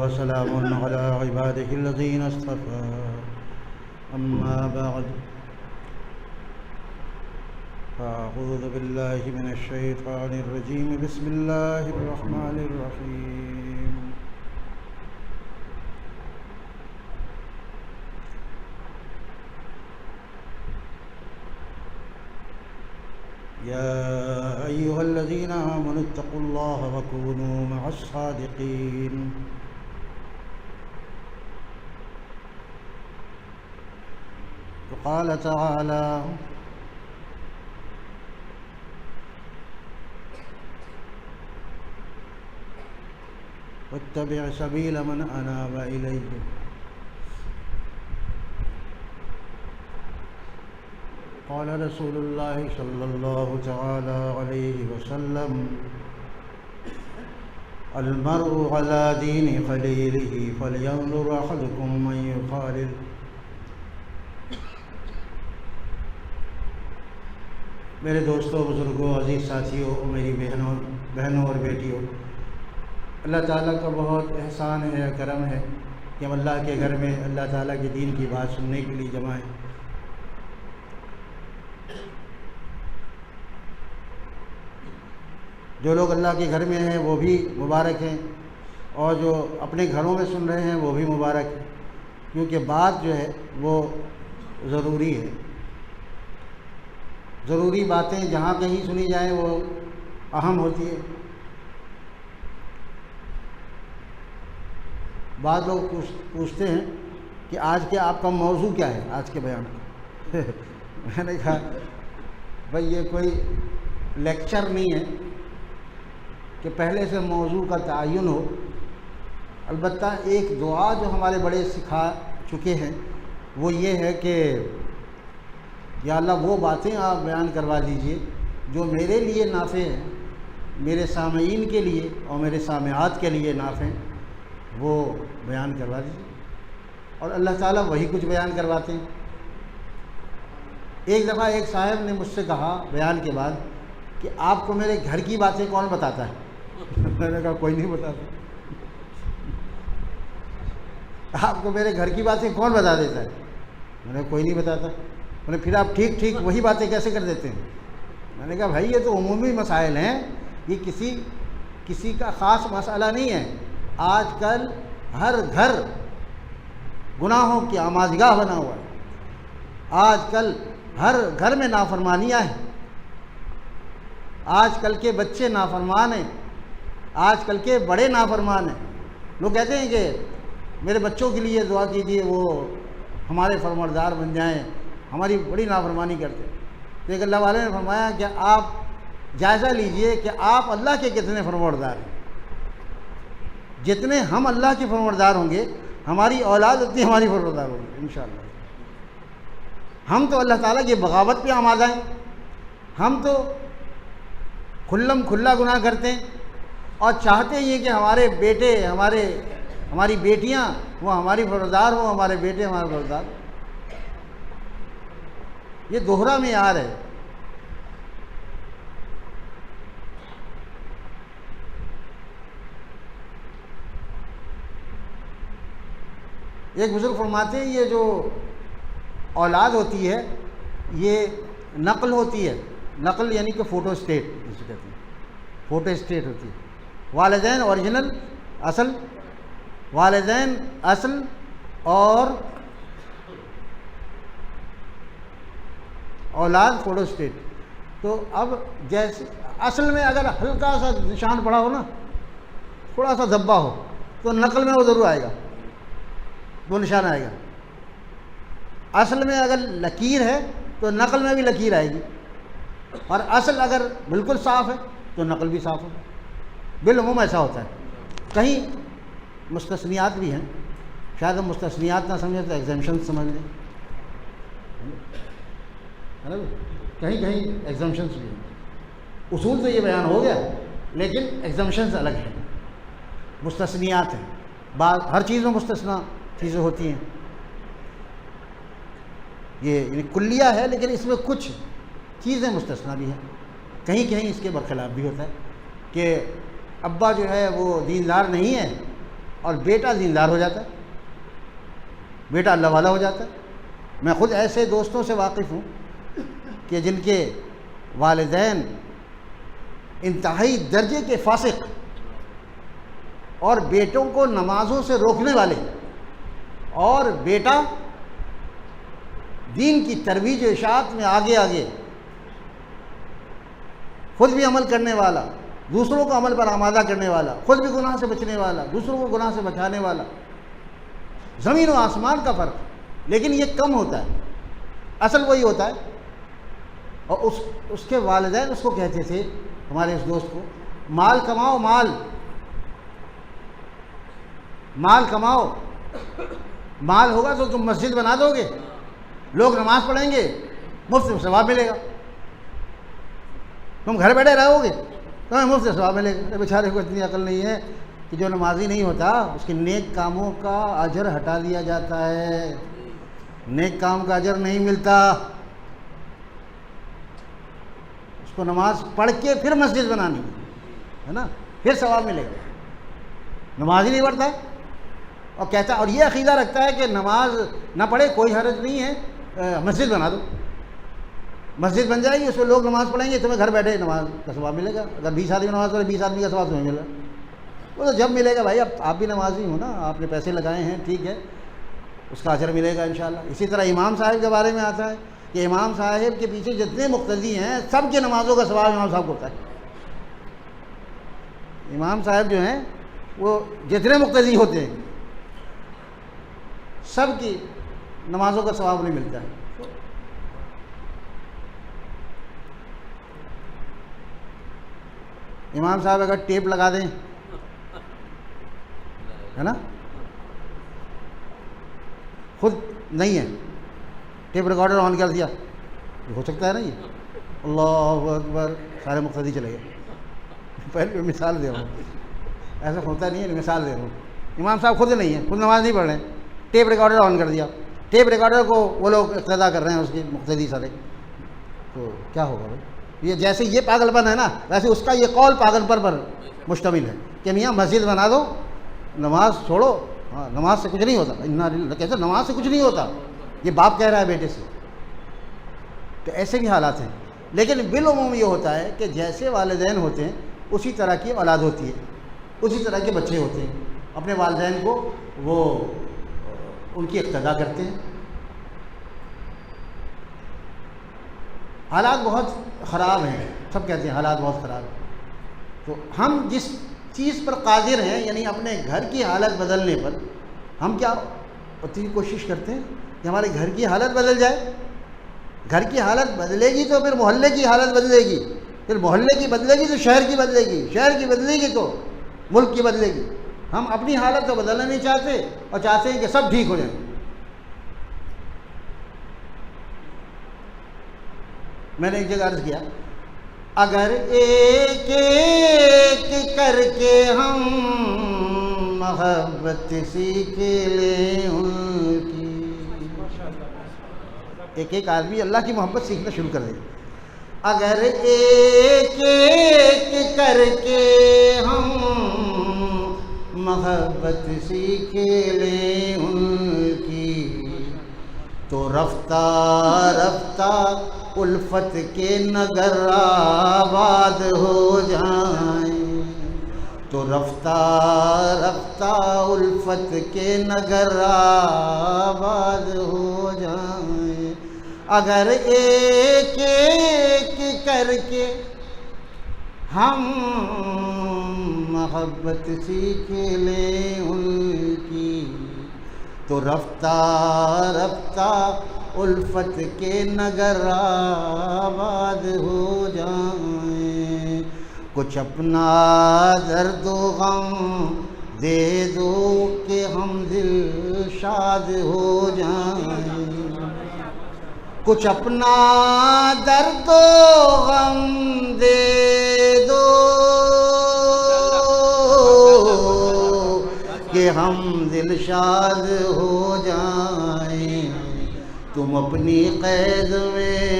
وسلام على عباده الذين اصطفى أما بعد فأعوذ بالله من الشيطان الرجيم بسم الله الرحمن الرحيم يا أيها الذين آمنوا اتقوا الله وكونوا مع الصادقين وقال تعالى واتبع سبيل من أناب إليه قال رسول الله صلى الله تعالى عليه وسلم المرء على دين خليله فلينظر أحدكم من يخالل میرے دوستوں، بزرگوں، عزیز ساتھیوں، میری بہنوں اور بیٹیوں، اللہ تعالیٰ کا بہت احسان ہے، کرم ہے کہ ہم اللہ کے گھر میں اللہ تعالیٰ کے دین کی بات سننے کے لیے جمع ہیں۔ جو لوگ اللہ کے گھر میں ہیں وہ بھی مبارک ہیں، اور جو اپنے گھروں میں سن رہے ہیں وہ بھی مبارک ہیں، کیونکہ بات جو ہے وہ ضروری ہے۔ ضروری باتیں جہاں کہیں سنی جائیں وہ اہم ہوتی ہے۔ بعض لوگ پوچھتے ہیں کہ آج کے آپ کا موضوع کیا ہے، آج کے بیان کا۔ میں نے کہا بھائی یہ کوئی لیکچر نہیں ہے کہ پہلے سے موضوع کا تعین ہو، البتہ ایک دعا جو ہمارے بڑے سکھا چکے ہیں وہ یہ ہے کہ یا اللہ وہ باتیں آپ بیان کروا دیجئے جو میرے لیے نافع ہیں، میرے سامعین کے لیے اور میرے سامعات کے لیے نافع ہیں، وہ بیان کروا دیجئے۔ اور اللہ تعالیٰ وہی کچھ بیان کرواتے ہیں۔ ایک دفعہ ایک صاحب نے مجھ سے کہا بیان کے بعد کہ آپ کو میرے گھر کی باتیں کون بتاتا ہے؟ میں نے کہا کوئی نہیں بتاتا۔ آپ کو میرے گھر کی باتیں کون بتا دیتا ہے؟ میں نے کوئی نہیں بتاتا۔ میں نے پھر آپ ٹھیک وہی باتیں کیسے کر دیتے ہیں؟ میں نے کہا بھائی یہ تو عمومی مسائل ہیں، یہ کسی کا خاص مسئلہ نہیں ہے۔ آج کل ہر گھر گناہوں کی آماجگاہ بنا ہوا ہے۔ آج کل ہر گھر میں نافرمانیاں ہیں۔ آج کل کے بچے نافرمان ہیں، آج کل کے بڑے نافرمان ہیں۔ لوگ کہتے ہیں کہ میرے بچوں کے لیے دعا کیجیے وہ ہمارے فرمانبردار بن جائیں، ہماری بڑی نافرمانی کرتے ہیں۔ تو ایک اللہ والے نے فرمایا کہ آپ جائزہ لیجئے کہ آپ اللہ کے کتنے فرمانبردار ہیں۔ جتنے ہم اللہ کے فرمانبردار ہوں گے ہماری اولاد اتنی ہماری فرمانبردار ہوگی انشاءاللہ۔ ہم تو اللہ تعالیٰ کی بغاوت پہ آمادہ ہیں، ہم تو کھلا گناہ کرتے ہیں اور چاہتے ہیں کہ ہمارے بیٹے ہماری بیٹیاں وہ ہماری فرمانبردار ہوں، ہمارے بیٹے ہمارے فرمانبردار۔ یہ دوہرا معیار ہے۔ ایک بزرگ فرماتے ہیں یہ جو اولاد ہوتی ہے یہ نقل ہوتی ہے، نقل یعنی کہ فوٹو اسٹیٹ جسے کہتے ہیں، فوٹو اسٹیٹ ہوتی ہے۔ والدین اوریجنل اصل، والدین اصل اور اولاد فوٹو اسٹیٹ۔ تو اب جیسے اصل میں اگر ہلکا سا نشان پڑا ہو نا، تھوڑا سا دھبا ہو تو نقل میں وہ ضرور آئے گا، وہ نشان آئے گا۔ اصل میں اگر لکیر ہے تو نقل میں بھی لکیر آئے گی، اور اصل اگر بالکل صاف ہے تو نقل بھی صاف ہوگا۔ بالعموم ایسا ہوتا ہے۔ کہیں مستثنیات بھی ہیں، شاید ہم مستثنیات نہ سمجھیں تو ایگزمپشن سمجھ لیں، ہے نا؟ کہیں ایگزمپشنس بھی ہیں۔ اصول تو یہ بیان ہو گیا لیکن ایگزمپشنز الگ ہیں، مستثنیات ہیں۔ ہر چیز میں مستثنا چیزیں ہوتی ہیں، یہ یعنی کلیہ ہے لیکن اس میں کچھ چیزیں مستثنا بھی ہیں، کہیں اس کے برخلاف بھی ہوتا ہے کہ ابا جو ہے وہ دیندار نہیں ہے اور بیٹا دیندار ہو جاتا ہے، بیٹا اللہ والا ہو جاتا ہے۔ میں خود ایسے دوستوں سے واقف ہوں کہ جن کے والدین انتہائی درجے کے فاسق اور بیٹوں کو نمازوں سے روکنے والے، اور بیٹا دین کی ترویج و اشاعت میں آگے آگے، خود بھی عمل کرنے والا، دوسروں کو عمل پر آمادہ کرنے والا، خود بھی گناہ سے بچنے والا، دوسروں کو گناہ سے بچانے والا۔ زمین و آسمان کا فرق، لیکن یہ کم ہوتا ہے، اصل وہی ہوتا ہے۔ اور اس کے والدین اس کو کہتے تھے، ہمارے اس دوست کو، مال کماؤ، مال کماؤ، مال ہوگا تو تم مسجد بنا دو گے، لوگ نماز پڑھیں گے، مفت میں ثواب ملے گا۔ تم گھر بیٹھے رہو گے تمہیں مفت سے ثواب ملے گا۔ بیچارے کو اتنی عقل نہیں ہے کہ جو نمازی نہیں ہوتا اس کے نیک کاموں کا اجر ہٹا دیا جاتا ہے، نیک کام کا اجر نہیں ملتا۔ اس کو نماز پڑھ کے پھر مسجد بنانی ہے نا، پھر ثواب ملے گا۔ نماز ہی نہیں پڑھتا ہے اور کہتا ہے، اور یہ عقیدہ رکھتا ہے کہ نماز نہ پڑھے کوئی حرج نہیں ہے، مسجد بنا دو، مسجد بن جائے گی، اس میں لوگ نماز پڑھیں گے، تمہیں گھر بیٹھے نماز کا ثواب ملے گا۔ اگر 20 آدمی نماز پڑھے 20 آدمی کا ثواب تمہیں ملے گا۔ وہ تو جب ملے گا بھائی، اب آپ بھی نمازی ہو نا، آپ نے پیسے لگائے ہیں، ٹھیک ہے، اس کا اجر ملے گا انشاءاللہ۔ اسی طرح امام صاحب کے بارے میں آتا ہے کہ امام صاحب کے پیچھے جتنے مقتدی ہیں سب کے نمازوں کا ثواب امام صاحب کو ہوتا ہے۔ امام صاحب جو ہیں وہ جتنے مقتدی ہوتے ہیں سب کی نمازوں کا ثواب نہیں ملتا ہے۔ امام صاحب اگر ٹیپ لگا دیں، ہے نا، خود نہیں ہے، ٹیپ ریکارڈر آن کر دیا، ہو سکتا ہے نا یہ، اللہ اکبر، سارے مقتدی چلے گئے۔ پہلے مثال دے رہا ہوں، ایسا ہوتا نہیں ہے، مثال دے رہا ہوں۔ امام صاحب خود نہیں ہے، خود نماز نہیں پڑھ رہے ہیں، ٹیپ ریکارڈر آن کر دیا، ٹیپ ریکارڈر کو وہ لوگ اقتدا کر رہے ہیں اس کے مقتدی سارے، تو کیا ہوگا بھائی؟ یہ جیسے یہ پاگل پن ہے نا، ویسے اس کا یہ قول پاگل پر مشتمل ہے کہ میاں مسجد بنا دو، نماز چھوڑو، ہاں نماز سے کچھ نہیں ہوتا، کہتے نماز سے کچھ نہیں ہوتا، یہ باپ کہہ رہا ہے بیٹے سے۔ تو ایسے بھی حالات ہیں، لیکن بالعموم یہ ہوتا ہے کہ جیسے والدین ہوتے ہیں اسی طرح کی اولاد ہوتی ہے، اسی طرح کے بچے ہوتے ہیں، اپنے والدین کو وہ ان کی اقتدا کرتے ہیں۔ حالات بہت خراب ہیں، سب کہتے ہیں حالات بہت خراب ہیں، تو ہم جس چیز پر قادر ہیں، یعنی اپنے گھر کی حالت بدلنے پر، ہم کیا اتنی کوشش کرتے ہیں کہ ہمارے گھر کی حالت بدل جائے۔ گھر کی حالت بدلے گی تو پھر محلے کی حالت بدلے گی، پھر محلے کی بدلے گی تو شہر کی بدلے گی، شہر کی بدلے گی تو ملک کی بدلے گی۔ ہم اپنی حالت تو بدلنا نہیں چاہتے اور چاہتے ہیں کہ سب ٹھیک ہو جائیں۔ میں نے ایک جگہ عرض کیا، اگر ایک ایک کر کے ہم محبت سیکھ لیں ان کی، ایک ایک آدمی اللہ کی محبت سیکھنا شروع کر دے، اگر ایک ایک کر کے ہم محبت سیکھ لیں ان کی، تو رفتہ رفتہ الفت کے نگر آباد ہو جائیں، تو رفتہ رفتہ الفت کے نگر آباد ہو جائیں، اگر ایک ایک کر کے ہم محبت سیکھ لیں ان کی، تو رفتہ رفتہ الفت کے نگر آباد ہو جائیں، کچھ اپنا درد و غم دے دو کہ ہم دل شاد ہو جائیں، کچھ اپنا درد و غم دے دو کہ ہم دل شاد ہو جائیں، تم اپنی قید میں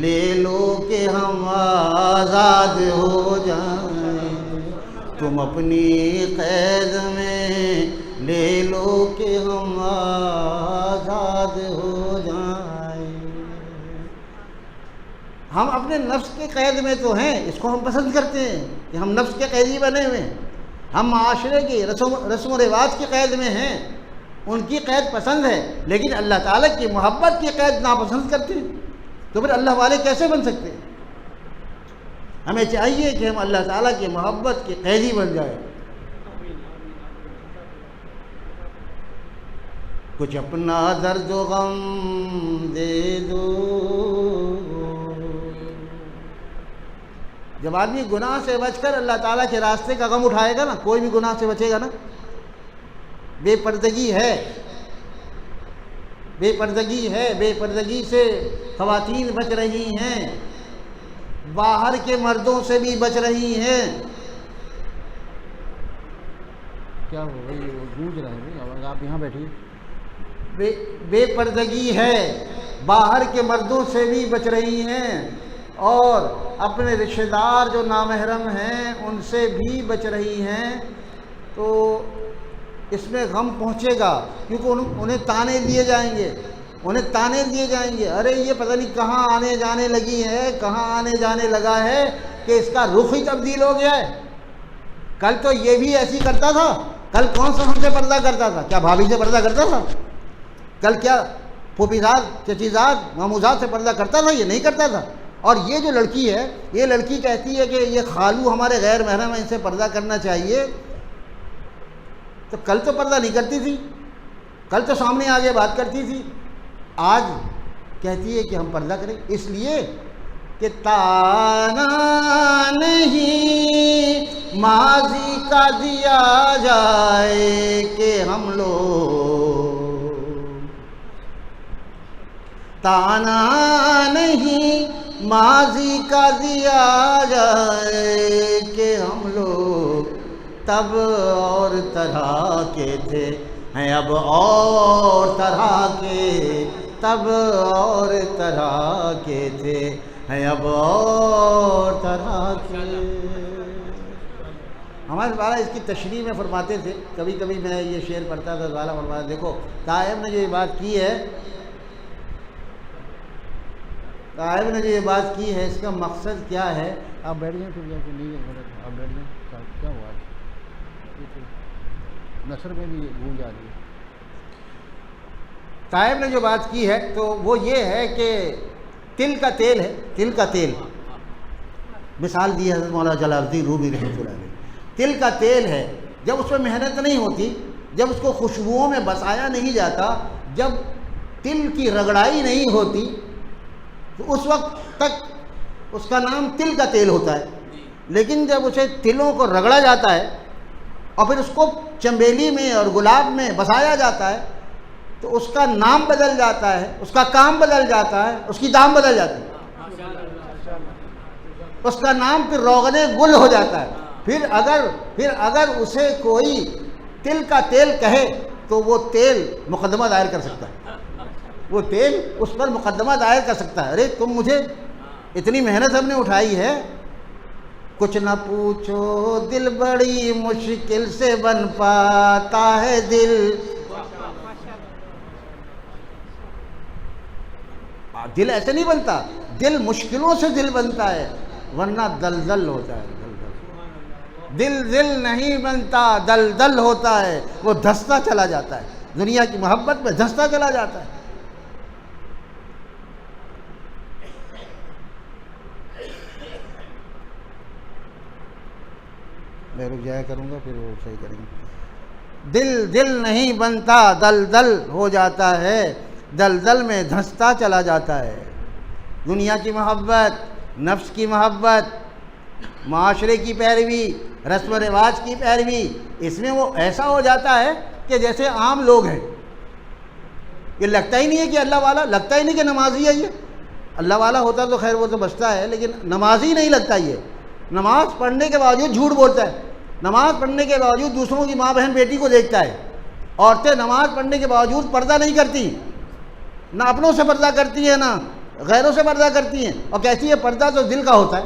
لے لو کہ ہم آزاد ہو جائیں، تم اپنی قید میں لے لو کہ ہم آزاد ہو جائیں۔ ہم اپنے نفس کے قید میں تو ہیں، اس کو ہم پسند کرتے ہیں کہ ہم نفس کے قیدی بنے ہوئے ہیں، ہم معاشرے کی رسم و رواج کی قید میں ہیں، ان کی قید پسند ہے، لیکن اللہ تعالیٰ کی محبت کی قید ناپسند کرتے ہیں، تو پھر اللہ والے کیسے بن سکتے ہیں؟ ہمیں چاہیے کہ ہم اللہ تعالیٰ کی محبت کے قیدی بن جائیں۔ کچھ اپنا درد و غم دے دو۔ جب آدمی گناہ سے بچ کر اللہ تعالیٰ کے راستے کا غم اٹھائے گا نا، کوئی بھی گناہ سے بچے گا نا، بے پردگی ہے، بے پردگی ہے، بے پردگی سے خواتین بچ رہی ہیں، باہر کے مردوں سے بھی بچ رہی ہیں۔ کیا ہو رہی ہے؟ وہ گونج رہا ہے، آپ یہاں بیٹھیے۔ بے پردگی ہے، باہر کے مردوں سے بھی بچ رہی ہیں، اور اپنے رشتہ دار جو نامحرم ہیں ان سے بھی بچ رہی ہیں، تو اس میں غم پہنچے گا، کیونکہ انہیں تانے دیے جائیں گے، انہیں تانے دیے جائیں گے، ارے یہ پتہ نہیں کہاں آنے جانے لگی ہے، کہاں آنے جانے لگا ہے کہ اس کا رخ ہی تبدیل ہو گیا ہے۔ کل تو یہ بھی ایسی کرتا تھا، کل کون سا ہم سے پردہ کرتا تھا؟ کیا بھابھی سے پردہ کرتا تھا؟ کل کیا پھوپھی زاد، چچی زاد، ماموں زاد سے پردہ کرتا تھا؟ یہ نہیں کرتا تھا۔ اور یہ جو لڑکی ہے، یہ لڑکی کہتی ہے کہ یہ خالو ہمارے غیر محرم ہیں، ان سے پردہ کرنا چاہیے، تو کل تو پردہ نہیں کرتی تھی، کل تو سامنے آگے بات کرتی تھی، آج کہتی ہے کہ ہم پردہ کریں، اس لیے کہ تانا نہیں ماضی کا دیا جائے کہ ہم لوگ، تانا نہیں ماضی کا دیا جائے کہ ہم لوگ تب اور طرح کے تھے، ہیں اب اور طرح کے، تب اور طرح کے تھے، ہیں اب اور طرح کے۔ ہمارے والا اس کی تشریح میں فرماتے تھے، کبھی کبھی میں یہ شعر پڑھتا تھا، والا فرماتا دیکھو طائب نے جو یہ بات کی ہے، طائب نے جو یہ بات کی ہے، اس کا مقصد کیا ہے؟ آپ بیٹھ جائیں، پھر جا کے نہیں ہے، آپ بیٹھ جائیں، کیا ہوا ہے؟ نثر میں بھی گونج آ رہی ہے۔ طائب نے جو بات کی ہے تو وہ یہ ہے کہ تل کا تیل ہے، تل کا تیل، مثال دی حضرت مولانا جلال الدین رومی رحمۃ اللہ علیہ، تل کا تیل ہے، جب اس میں محنت نہیں ہوتی، جب اس کو خوشبوؤں میں بسایا نہیں جاتا، جب تل کی رگڑائی نہیں ہوتی، تو اس وقت تک اس کا نام تل کا تیل ہوتا ہے، لیکن جب اسے تلوں کو رگڑا جاتا ہے اور پھر اس کو چنبیلی میں اور گلاب میں بسایا جاتا ہے، تو اس کا نام بدل جاتا ہے، اس کا کام بدل جاتا ہے، اس کی دام بدل جاتی ہے، اس کا نام پھر روغن گل ہو جاتا ہے۔ پھر اگر اسے کوئی تل کا تیل کہے تو وہ تیل مقدمہ دائر کر سکتا ہے، وہ تیل اس پر مقدمہ دائر کر سکتا ہے، ارے تم مجھے اتنی محنت ہم نے اٹھائی ہے، کچھ نہ پوچھو دل بڑی مشکل سے بن پاتا ہے دل، دل ایسے نہیں بنتا، دل مشکلوں سے دل بنتا ہے، ورنہ دلدل ہوتا ہے، دل نہیں بنتا، دلدل ہوتا ہے، وہ دھستا چلا جاتا ہے، دنیا کی محبت میں دھستا چلا جاتا ہے۔ میں رک جایا کروں گا، پھر وہ صحیح کریں گے۔ دل نہیں بنتا، دلدل ہو جاتا ہے، دلدل میں دھنستا چلا جاتا ہے۔ دنیا کی محبت، نفس کی محبت، معاشرے کی پیروی، رسم و رواج کی پیروی، اس میں وہ ایسا ہو جاتا ہے کہ جیسے عام لوگ ہیں، یہ لگتا ہی نہیں ہے کہ اللہ والا، لگتا ہی نہیں کہ نمازی ہے، یہ اللہ والا ہوتا تو خیر وہ تو بچتا ہے، لیکن نمازی نہیں لگتا، یہ نماز پڑھنے کے باوجود جھوٹ بولتا ہے، نماز پڑھنے کے باوجود دوسروں کی ماں بہن بیٹی کو دیکھتا ہے، عورتیں نماز پڑھنے کے باوجود پردہ نہیں کرتی، نہ اپنوں سے پردہ کرتی ہیں، نہ غیروں سے پردہ کرتی ہیں، اور کہتی ہے پردہ تو دل کا ہوتا ہے۔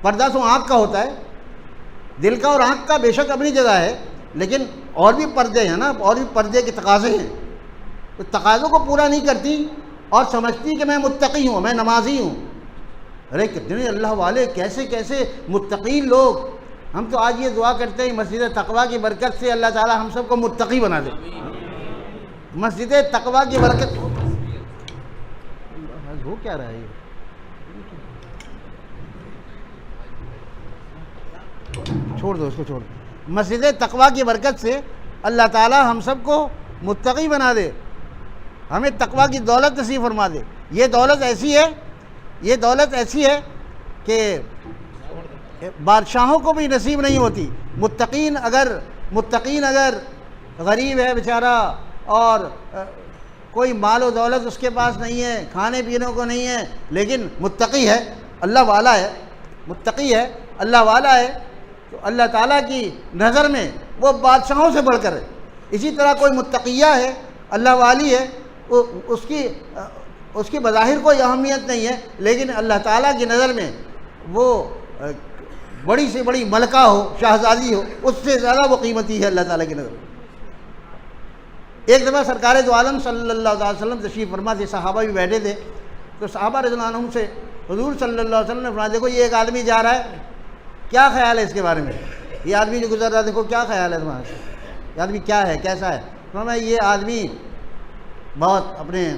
پردہ تو آنکھ کا ہوتا ہے، دل کا اور آنکھ کا بے شک اپنی جگہ ہے، لیکن اور بھی پردے ہیں نا، اور بھی پردے کے تقاضے ہیں، تو تقاضوں کو پورا نہیں کرتی اور سمجھتی کہ میں متقی ہوں، میں نمازی ہوں۔ ارے کتنے اللہ والے، کیسے کیسے متقی لوگ۔ ہم تو آج یہ دعا کرتے ہیں مسجد تقویٰ کی برکت سے اللہ تعالی ہم سب کو متقی بنا دے۔ مسجد تقویٰ کی برکت ہو کیا رہا ہے یہ؟ چھوڑ دو اس کو، چھوڑ دو۔ مسجد تقویٰ کی برکت سے اللہ تعالی ہم سب کو متقی بنا دے، ہمیں تقویٰ کی دولت نصیب فرما دے۔ یہ دولت ایسی ہے کہ بادشاہوں کو بھی نصیب نہیں ہوتی۔ متقین اگر غریب ہے بیچارہ اور کوئی مال و دولت اس کے پاس نہیں ہے، کھانے پینے کو نہیں ہے، لیکن متقی ہے، اللہ والا ہے، متقی ہے، اللہ والا ہے، تو اللہ تعالیٰ کی نظر میں وہ بادشاہوں سے بڑھ کر ہے۔ اسی طرح کوئی متقیہ ہے، اللہ والی ہے، اس کی بظاہر کوئی اہمیت نہیں ہے، لیکن اللہ تعالیٰ کی نظر میں وہ بڑی سے بڑی ملکہ ہو، شہزادی ہو، اس سے زیادہ وہ قیمتی ہے اللہ تعالیٰ کی نظر میں۔ ایک دفعہ سرکار دو عالم صلی اللہ علیہ وسلم تشریف فرما تھے، صحابہ بھی بیٹھے تھے، تو صحابہ رضی اللہ عنہم سے حضور صلی اللہ علیہ وسلم نے فرمایا دیکھو یہ ایک آدمی جا رہا ہے، کیا خیال ہے اس کے بارے میں؟ یہ آدمی جو گزر رہا ہے دیکھو کیا خیال ہے تمہارا، یہ آدمی کیا ہے، کیسا ہے؟ فرمایا یہ آدمی بہت اپنے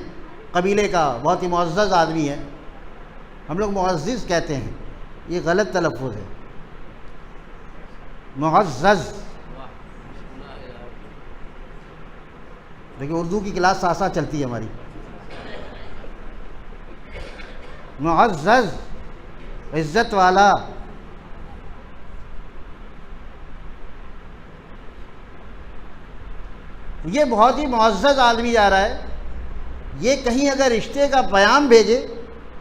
قبیلے کا بہت ہی معزز آدمی ہے۔ ہم لوگ معزز کہتے ہیں، یہ غلط تلفظ ہے، معزز۔ لیکن اردو کی کلاس ساتھ ساتھ چلتی ہے ہماری۔ معزز، عزت والا۔ یہ بہت ہی معزز آدمی جا رہا ہے، یہ کہیں اگر رشتے کا پیام بھیجے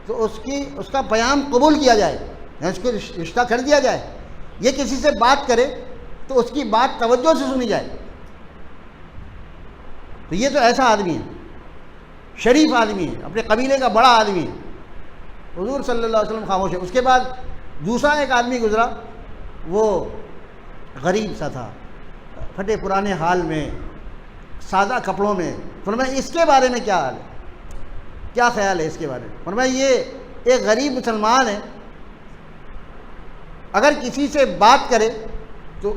تو اس کا پیام قبول کیا جائے، اس کو رشتہ کر دیا جائے۔ یہ کسی سے بات کرے تو اس کی بات توجہ سے سنی جائے۔ تو یہ تو ایسا آدمی ہے، شریف آدمی ہے، اپنے قبیلے کا بڑا آدمی ہے۔ حضور صلی اللہ علیہ وسلم خاموش ہے۔ اس کے بعد دوسرا ایک آدمی گزرا، وہ غریب سا تھا، پھٹے پرانے حال میں، سادہ کپڑوں میں۔ فرمایا اس کے بارے میں کیا حال ہے، کیا خیال ہے اس کے بارے میں؟ فرمایا یہ ایک غریب مسلمان ہے، اگر کسی سے بات کرے تو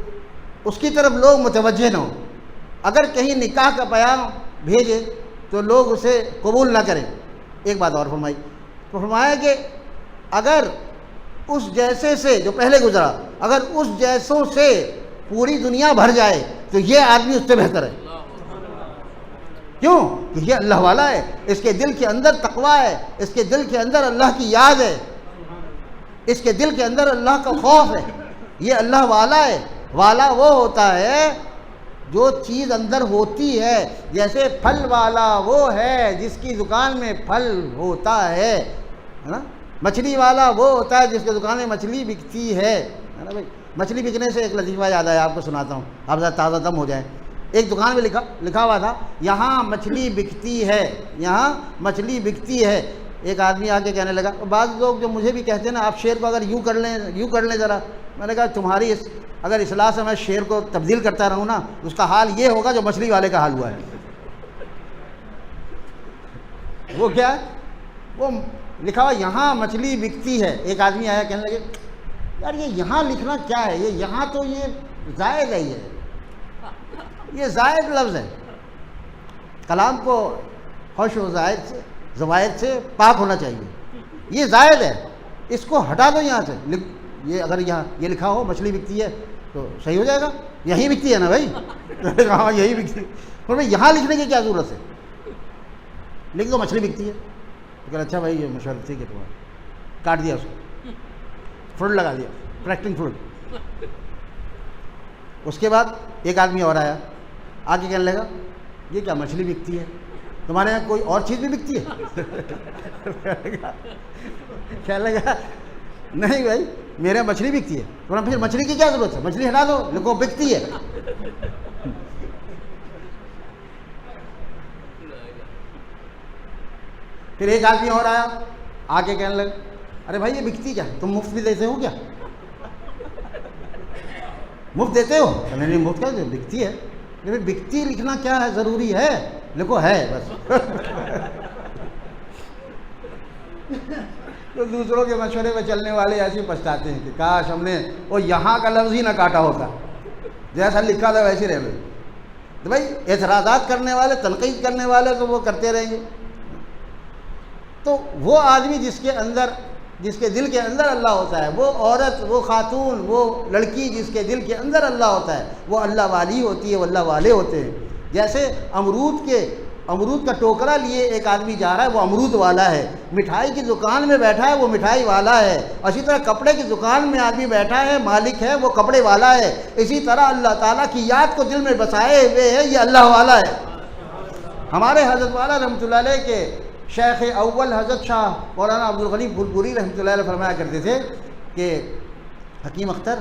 اس کی طرف لوگ متوجہ نہ ہوں، اگر کہیں نکاح کا پیام بھیجے تو لوگ اسے قبول نہ کریں۔ ایک بات اور فرمائی، تو فرمایا کہ اگر اس جیسے سے جو پہلے گزرا، اگر اس جیسوں سے پوری دنیا بھر جائے تو یہ آدمی اس سے بہتر ہے۔ کیوں؟ کہ یہ اللہ والا ہے، اس کے دل کے اندر تقویٰ ہے، اس کے دل کے اندر اللہ کی یاد ہے، اس کے دل کے اندر اللہ کا خوف ہے، یہ اللہ والا ہے۔ والا وہ ہوتا ہے جو چیز اندر ہوتی ہے، جیسے پھل والا وہ ہے جس کی دکان میں پھل ہوتا ہے نا، مچھلی والا وہ ہوتا ہے جس کی دکان میں مچھلی بکتی ہے نا بھائی۔ مچھلی بکنے سے ایک لطیفہ یاد آیا، آپ کو سناتا ہوں، آپ ذرا تازہ دم ہو جائیں۔ ایک دکان میں لکھا ہوا تھا یہاں مچھلی بکتی ہے، یہاں مچھلی بکتی ہے۔ ایک آدمی آ کے کہنے لگا، بعض لوگ جو مجھے بھی کہتے ہیں نا آپ شعر کو اگر یوں کر لیں ذرا، میں نے کہا تمہاری اگر اصلاح سے میں شعر کو تبدیل کرتا رہوں نا، اس کا حال یہ ہوگا جو مچھلی والے کا حال ہوا ہے۔ وہ کیا ہے؟ وہ لکھا ہوا یہاں مچھلی بکتی ہے۔ ایک آدمی آیا کہنے لگے یار یہ یہاں لکھنا کیا ہے، یہ یہاں تو یہ زائد ہے، یہ زائد لفظ ہے، کلام کو خوش و زوائد سے پاک ہونا چاہیے، یہ زائد ہے، اس کو ہٹا دو یہاں سے۔ یہ اگر یہاں یہ لکھا ہو مچھلی بکتی ہے تو صحیح ہو جائے گا، یہی بکتی ہے نا بھائی، ہاں یہی بکتی ہے۔ اور بھائی یہاں لکھنے کی کیا ضرورت ہے، لکھ دو مچھلی بکتی ہے۔ تو اچھا بھائی یہ مشورہ ٹھیک ہے، تمہارا کاٹ دیا، اس کو فروٹ لگا دیا، کریکٹنگ فروٹ۔ اس کے بعد ایک آدمی اور آیا، آ کے کہنے لگا یہ کیا مچھلی بکتی ہے، تمہارے یہاں کوئی اور چیز بھی بکتی ہے؟ کہنے لگا نہیں بھائی میرے یہاں مچھلی بکتی ہے۔ پھر مچھلی کی کیا ضرورت ہے، مچھلی ہٹا دو، لکھو بکتی ہے۔ پھر ایک آدمی اور آیا، آ کے کہنے لگا ارے بھائی یہ بکتی کیا، تم مفت بھی دیتے ہو کیا؟ مفت دیتے ہو؟ نہیں مفت کیا بکتی ہے، لیکن بکتی لکھنا کیا ہے، ضروری ہے، لکھو ہے بس تو دوسروں کے مشورے میں چلنے والے ایسے پچھتاتے ہیں کہ کاش ہم نے وہ یہاں کا لفظ ہی نہ کاٹا ہوتا، جیسا لکھا تھا ویسے رہ گئے. تو بھائی اعتراضات کرنے والے، تنقید کرنے والے تو وہ کرتے رہیں گے. تو وہ آدمی جس کے دل کے اندر اللہ ہوتا ہے، وہ عورت، وہ خاتون، وہ لڑکی جس کے دل کے اندر اللہ ہوتا ہے، وہ اللہ والی ہوتی ہے، وہ اللہ والے ہوتے ہیں. جیسے امرود کا ٹوکرا لیے ایک آدمی جا رہا ہے، وہ امرود والا ہے. مٹھائی کی دکان میں بیٹھا ہے، وہ مٹھائی والا ہے. اسی طرح کپڑے کی دکان میں آدمی بیٹھا ہے، مالک ہے، وہ کپڑے والا ہے. اسی طرح اللہ تعالیٰ کی یاد کو دل میں بسائے ہوئے ہے، یہ اللہ والا ہے. ہمارے حضرت والا رحمۃ اللہ علیہ کے شیخ اول حضرت شاہ مولانا عبدالغنی پھولپوری رحمۃ اللہ علیہ فرمایا کرتے تھے کہ حکیم اختر،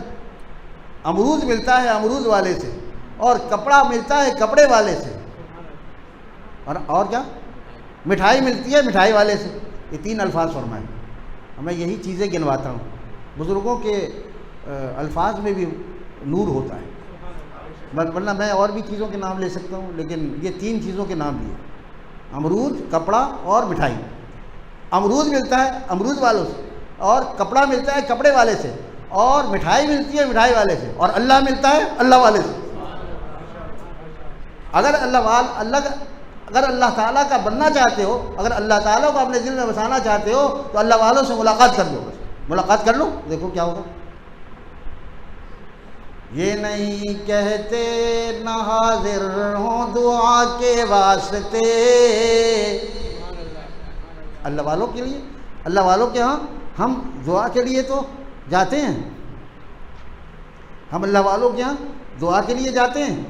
امرود ملتا ہے امرود والے سے، اور کپڑا ملتا ہے کپڑے والے سے، اور کیا، مٹھائی ملتی ہے مٹھائی والے سے. یہ 3 الفاظ فرمائے. میں یہی چیزیں گنواتا ہوں. بزرگوں کے الفاظ میں بھی نور ہوتا ہے، ورنہ میں اور بھی چیزوں کے نام لے سکتا ہوں، لیکن یہ 3 چیزوں کے نام لیے: امرود، کپڑا اور مٹھائی. امرود ملتا ہے امرود والوں سے، اور کپڑا ملتا ہے کپڑے والے سے، اور مٹھائی ملتی ہے مٹھائی والے سے، اور اللہ ملتا ہے اللہ والے سے. اگر اللہ تعالیٰ کا بننا چاہتے ہو، اگر اللہ تعالیٰ کو اپنے دل میں بسانا چاہتے ہو، تو اللہ والوں سے ملاقات کر لو. ملاقات کر لو، دیکھو کیا ہوگا. یہ نہیں کہتے نہ حاضر ہوں دعا کے واسطے. اللہ والوں کے لیے، اللہ والوں کے ہاں ہم دعا کے لیے تو جاتے ہیں، ہم اللہ والوں کے ہاں دعا کے لیے جاتے ہیں.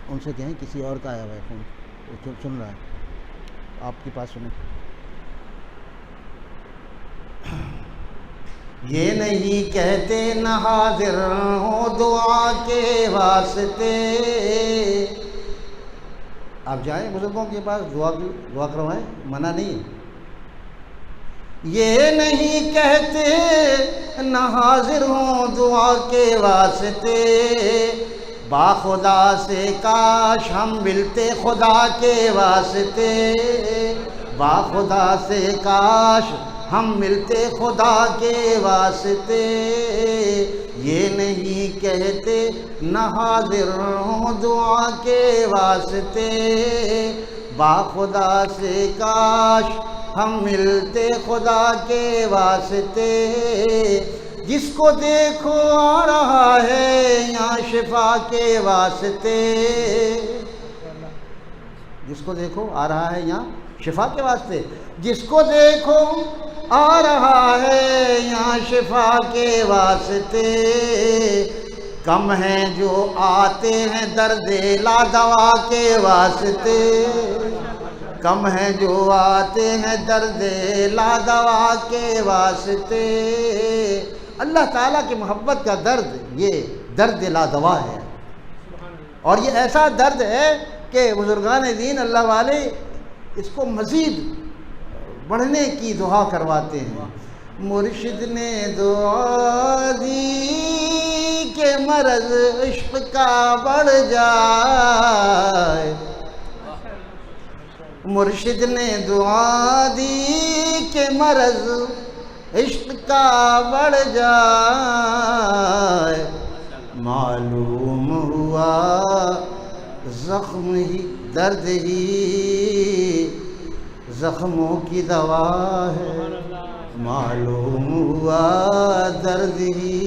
ان سے کہیں کسی اور کا آیا ہوا ہے فون، سن رہا ہے، آپ کے پاس سنیں. یہ نہیں کہتے نہ حاضر ہوں دعا کے واسطے. آپ جائیں بزرگوں کے پاس، دعا کروائیں، منع نہیں ہے. یہ نہیں کہتے نہ حاضر ہوں دعا کے واسطے، با خدا سے کاش ہم ملتے خدا کے واسطے. با خدا سے کاش ہم ملتے خدا کے واسطے. یہ نہیں کہتے نہ حاضر ہوں دعا کے واسطے، با خدا سے کاش ہم ملتے خدا کے واسطے. جس کو دیکھو آ رہا ہے یہاں شفا کے واسطے. جس کو دیکھو آ رہا ہے یہاں شفا کے واسطے. جس کو دیکھو آ رہا ہے یہاں شفا کے واسطے. کم ہیں جو آتے ہیں درد لا دوا کے واسطے. کم ہیں جو آتے ہیں درد لا دوا کے واسطے. اللہ تعالیٰ کی محبت کا درد یہ درد لا دوا ہے، اور یہ ایسا درد ہے کہ بزرگان دین اللہ والے اس کو مزید بڑھنے کی دعا کرواتے ہیں. مرشد نے دعا دی کہ مرض عشق کا بڑھ جائے. مرشد نے دعا دی کہ مرض عشق کا بڑھ جائے. معلوم ہوا زخم ہی درد ہی زخموں کی دوا ہے. معلوم ہوا درد ہی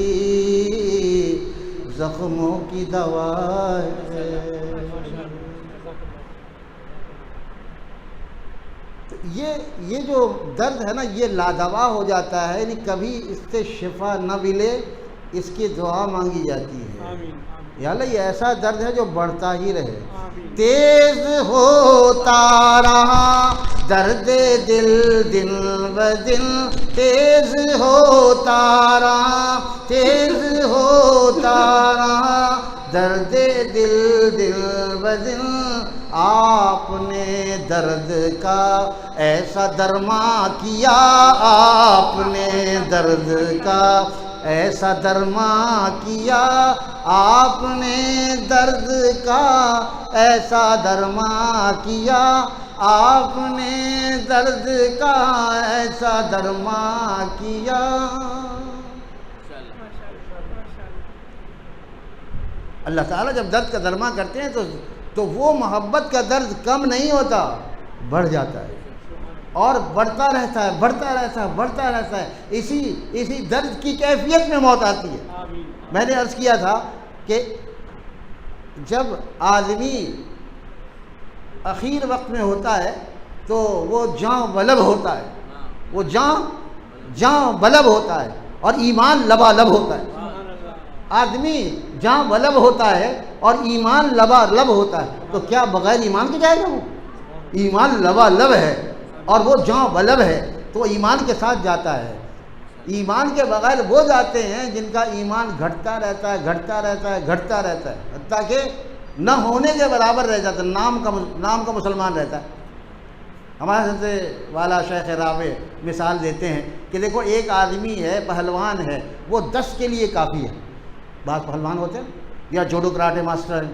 زخموں کی دوا ہے. یہ جو درد ہے نا، یہ لادوا ہو جاتا ہے، یعنی کبھی اس سے شفا نہ ملے اس کی دعا مانگی جاتی ہے. یا اللہ یہ ایسا درد ہے جو بڑھتا ہی رہے. تیز ہوتا رہا درد دل دن بدن، تیز ہوتا رہا تیز ہوتا رہا درد دل دل بدن. آپ نے درد کا ایسا درما کیا، آپ نے درد کا ایسا درما کیا آپ نے درد کا، ایسا درما کیا آپ نے درد کا، ایسا درما کیا۔ اللہ تعالیٰ جب درد کا درما کرتے ہیں تو وہ محبت کا درد کم نہیں ہوتا، بڑھ جاتا ہے اور بڑھتا رہتا ہے، بڑھتا رہتا ہے، بڑھتا رہتا ہے۔ اسی درد کی کیفیت میں موت آتی ہے۔ میں نے عرض کیا تھا کہ جب آدمی اخیر وقت میں ہوتا ہے تو وہ جاں بلب ہوتا ہے، وہ جاں بلب ہوتا ہے اور ایمان لبالب ہوتا ہے۔ آدمی جاں بلب ہوتا ہے اور ایمان لبالب ہوتا ہے، تو کیا بغیر ایمان کے جائے گا؟ وہ ایمان لبالب ہے اور وہ جاں بلب ہے تو ایمان کے ساتھ جاتا ہے۔ ایمان کے بغیر وہ جاتے ہیں جن کا ایمان گھٹتا رہتا ہے، گھٹتا رہتا ہے، گھٹتا رہتا ہے، حتیٰ کہ نہ ہونے کے برابر رہ جاتا ہے، نام کا مسلمان رہتا ہے۔ ہمارے سے والا شیخ رابع مثال دیتے ہیں کہ دیکھو ایک آدمی ہے، پہلوان ہے، وہ 10 کے لیے کافی ہے۔ بعض پہلوان ہوتے ہیں یا جوڈو کراٹے ماسٹر ہیں،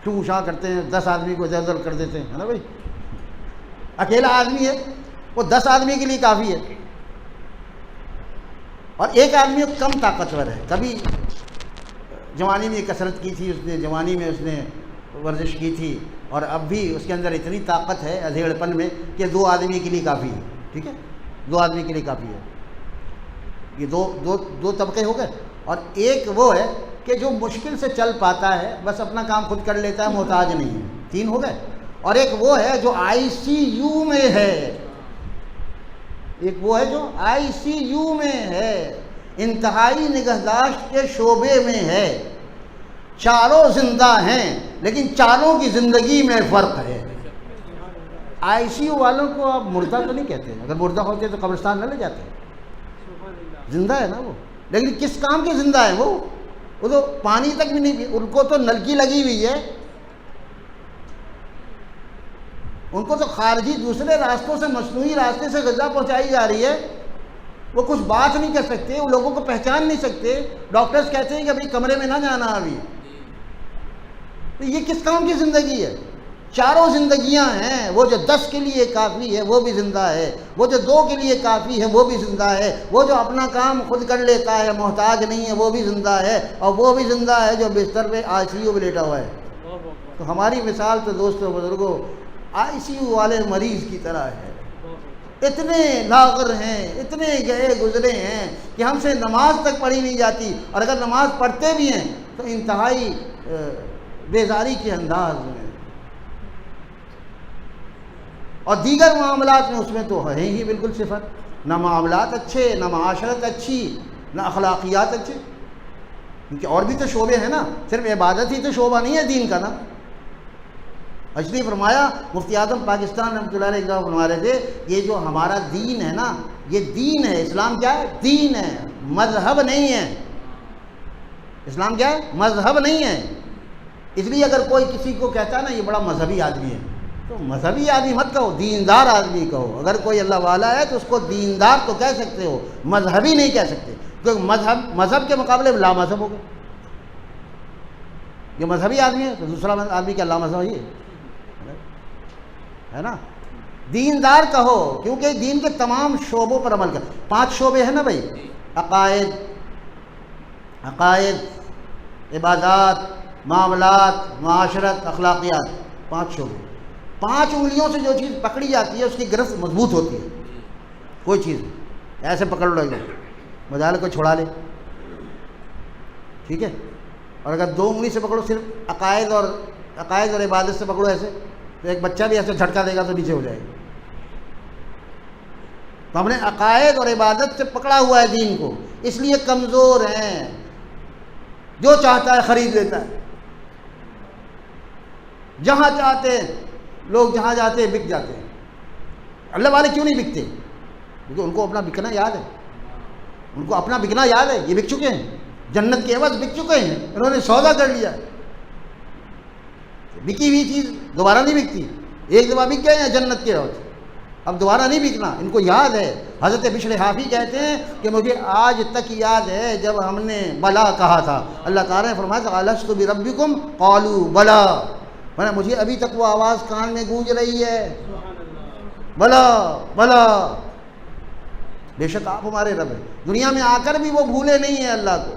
ٹو شاہ کرتے ہیں، 10 آدمی کو ادھر ادھر کر دیتے ہیں، ہے نا بھائی؟ اکیلا آدمی ہے، وہ 10 آدمی کے لیے کافی ہے۔ اور ایک آدمی کم طاقتور ہے، کبھی جوانی میں کثرت کی تھی، اس نے جوانی میں اس نے ورزش کی تھی، اور اب بھی اس کے اندر اتنی طاقت ہے ادھیڑ پن میں کہ 2 آدمی کے لیے کافی ہے۔ ٹھیک ہے، 2 آدمی کے لیے کافی ہے۔ یہ دو طبقے ہو گئے۔ اور ایک وہ ہے کہ جو مشکل سے چل پاتا ہے، بس اپنا کام خود کر لیتا ہے، محتاج نہیں ہے، 3 ہو گئے۔ اور ایک وہ ہے جو ICU میں ہے، ایک وہ ہے جو ICU میں ہے، انتہائی نگہداشت کے شعبے میں ہے۔ چاروں زندہ ہیں لیکن چاروں کی زندگی میں فرق ہے۔ ICU والوں کو آپ مردہ تو نہیں کہتے، اگر مردہ ہوتے تو قبرستان نہ لے جاتے، زندہ ہے نا وہ، لیکن کس کام کی زندہ ہے وہ تو پانی تک بھی نہیں، ان کو تو نلکی لگی ہوئی ہے، ان کو تو خارجی دوسرے راستوں سے، مصنوعی راستے سے غذا پہنچائی جا رہی ہے، وہ کچھ بات نہیں کر سکتے، وہ لوگوں کو پہچان نہیں سکتے۔ ڈاکٹرز کہتے ہیں کہ ابھی کمرے میں نہ جانا ابھی۔ تو یہ کس کام کی زندگی ہے؟ چاروں زندگیاں ہیں، وہ جو 10 کے لیے کافی ہے وہ بھی زندہ ہے، وہ جو 2 کے لیے کافی ہے وہ بھی زندہ ہے، وہ جو اپنا کام خود کر لیتا ہے، محتاج نہیں ہے، وہ بھی زندہ ہے، اور وہ بھی زندہ ہے جو بستر پہ ICU میں لیٹا ہوا ہے۔ تو ہماری مثال تو دوستوں بزرگوں ICU والے مریض کی طرح ہے۔ اتنے لاغر ہیں، اتنے گئے گزرے ہیں کہ ہم سے نماز تک پڑھی نہیں جاتی، اور اگر نماز پڑھتے بھی ہیں تو انتہائی بیزاری کے انداز میں، اور دیگر معاملات میں اس میں تو ہے ہی بالکل صفر، نہ معاملات اچھے، نہ معاشرت اچھی، نہ اخلاقیات اچھے، کیونکہ اور بھی تو شعبے ہیں نا، صرف عبادت ہی تو شعبہ نہیں ہے دین کا نا۔ اس لیے فرمایا مفتی اعظم پاکستان رحمۃ اللہ علیہ فرما رہے تھے، یہ جو ہمارا دین ہے نا، یہ دین ہے، اسلام کیا ہے؟ دین ہے، مذہب نہیں ہے۔ اسلام کیا ہے؟ مذہب نہیں ہے۔ اس لیے اگر کوئی کسی کو کہتا ہے نا یہ بڑا مذہبی آدمی ہے، تو مذہبی آدمی مت کہو، دیندار آدمی کہو۔ اگر کوئی اللہ والا ہے تو اس کو دیندار تو کہہ سکتے ہو، مذہبی نہیں کہہ سکتے، کیونکہ مذہب کے مقابلے میں لا مذہب ہو گئے۔ جو مذہبی آدمی ہے تو دوسرا آدمی کیا لا مذہب ہی ہے نا۔ دیندار کہو، کیونکہ دین کے تمام شعبوں پر عمل کر۔ 5 شعبے ہیں نا بھائی، عقائد، عبادات، معاملات، معاشرت، اخلاقیات، 5 شعبے۔ 5 انگلیوں سے جو چیز پکڑی جاتی ہے اس کی گرفت مضبوط ہوتی ہے۔ کوئی چیز ایسے پکڑ لو بجائے کو چھڑا لے، ٹھیک ہے، اور اگر 2 انگلی سے پکڑو، صرف عقائد اور عبادت سے پکڑو ایسے، تو ایک بچہ بھی ایسے جھٹکا دے گا تو نیچے ہو جائے گا۔ تو ہم نے عقائد اور عبادت سے پکڑا ہوا ہے دین کو، اس لیے کمزور ہیں، جو چاہتا ہے خرید لیتا ہے، جہاں چاہتے ہیں لوگ، جہاں جاتے ہیں بک جاتے ہیں۔ اللہ والے کیوں نہیں بکتے؟ کیونکہ ان کو اپنا بکنا یاد ہے، ان کو اپنا بکنا یاد ہے، یہ بک چکے ہیں، جنت کے عوض بک چکے ہیں، انہوں نے سودا کر لیا۔ بکی ہوئی چیز دوبارہ نہیں بکتی، ایک دفعہ بک گئے ہیں جنت کے عوض، اب دوبارہ نہیں بکنا، ان کو یاد ہے۔ حضرت بشر حافی کہتے ہیں کہ مجھے آج تک یاد ہے جب ہم نے بلا کہا تھا، اللہ تعالیٰ نے فرمایا الست بربکم قالوا بلا، مجھے ابھی تک وہ آواز کان میں گونج رہی ہے، بلا بلا، بے شک آپ ہمارے رب ہیں۔ دنیا میں آ کر بھی وہ بھولے نہیں ہیں اللہ کو۔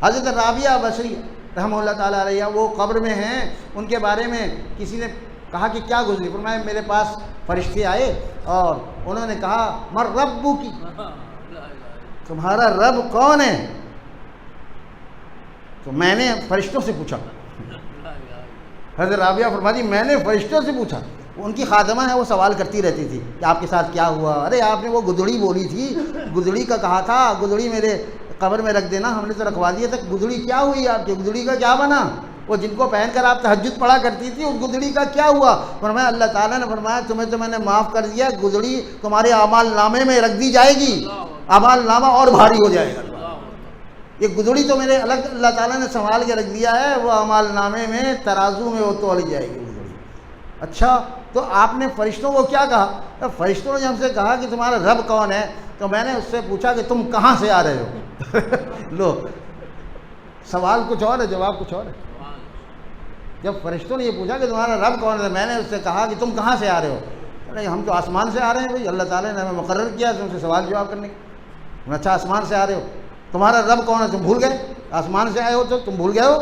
حضرت رابعہ بصری رحمہ اللہ تعالیٰ علیہ وہ قبر میں ہیں، ان کے بارے میں کسی نے کہا کہ کیا گزری، فرمایا میرے پاس فرشتے آئے اور انہوں نے کہا مر ربک، تمہارا رب کون ہے؟ تو میں نے فرشتوں سے پوچھا۔ حضرت رابعہ فرماتی میں نے فرشتوں سے پوچھا، ان کی خادمہ ہے وہ سوال کرتی رہتی تھی کہ آپ کے ساتھ کیا ہوا، ارے آپ نے وہ گدڑی بولی تھی، گدڑی کا کہا تھا، گدڑی میرے قبر میں رکھ دینا، ہم نے تو رکھوا دیا تھا، گدڑی کیا ہوئی آپ کی، گدڑی کا کیا بنا، وہ جن کو پہن کر آپ تہجد پڑھا کرتی تھی اس گدڑی کا کیا ہوا؟ فرمایا اللہ تعالیٰ نے فرمایا تمہیں تو میں نے معاف کر دیا، گدڑی تمہارے اعمال نامے میں رکھ دی جائے گی، اعمال نامہ اور بھاری ہو جائے گا۔ یہ گدڑی تو میرے الگ اللہ تعالیٰ نے سنبھال کے رکھ دیا ہے، وہ اعمال نامے میں ترازو میں وہ تولی جائے گی گدڑی۔ اچھا تو آپ نے فرشتوں کو کیا کہا؟ فرشتوں نے ہم سے کہا کہ تمہارا رب کون ہے، تو میں نے اس سے پوچھا کہ تم کہاں سے آ رہے ہو؟ لو سوال کچھ اور ہے، جواب کچھ اور ہے۔ جب فرشتوں نے یہ پوچھا کہ تمہارا رب کون ہے، میں نے اس سے کہا کہ تم کہاں سے آ رہے ہو؟ ارے ہم تو آسمان سے آ رہے ہیں بھائی، اللہ تعالیٰ نے ہمیں مقرر کیا تم سے سوال جواب کرنے کا۔ اچھا آسمان سے آ رہے ہو، تمہارا رب کون ہے؟ تم بھول گئے؟ آسمان سے آئے ہو تو تم بھول گئے ہو؟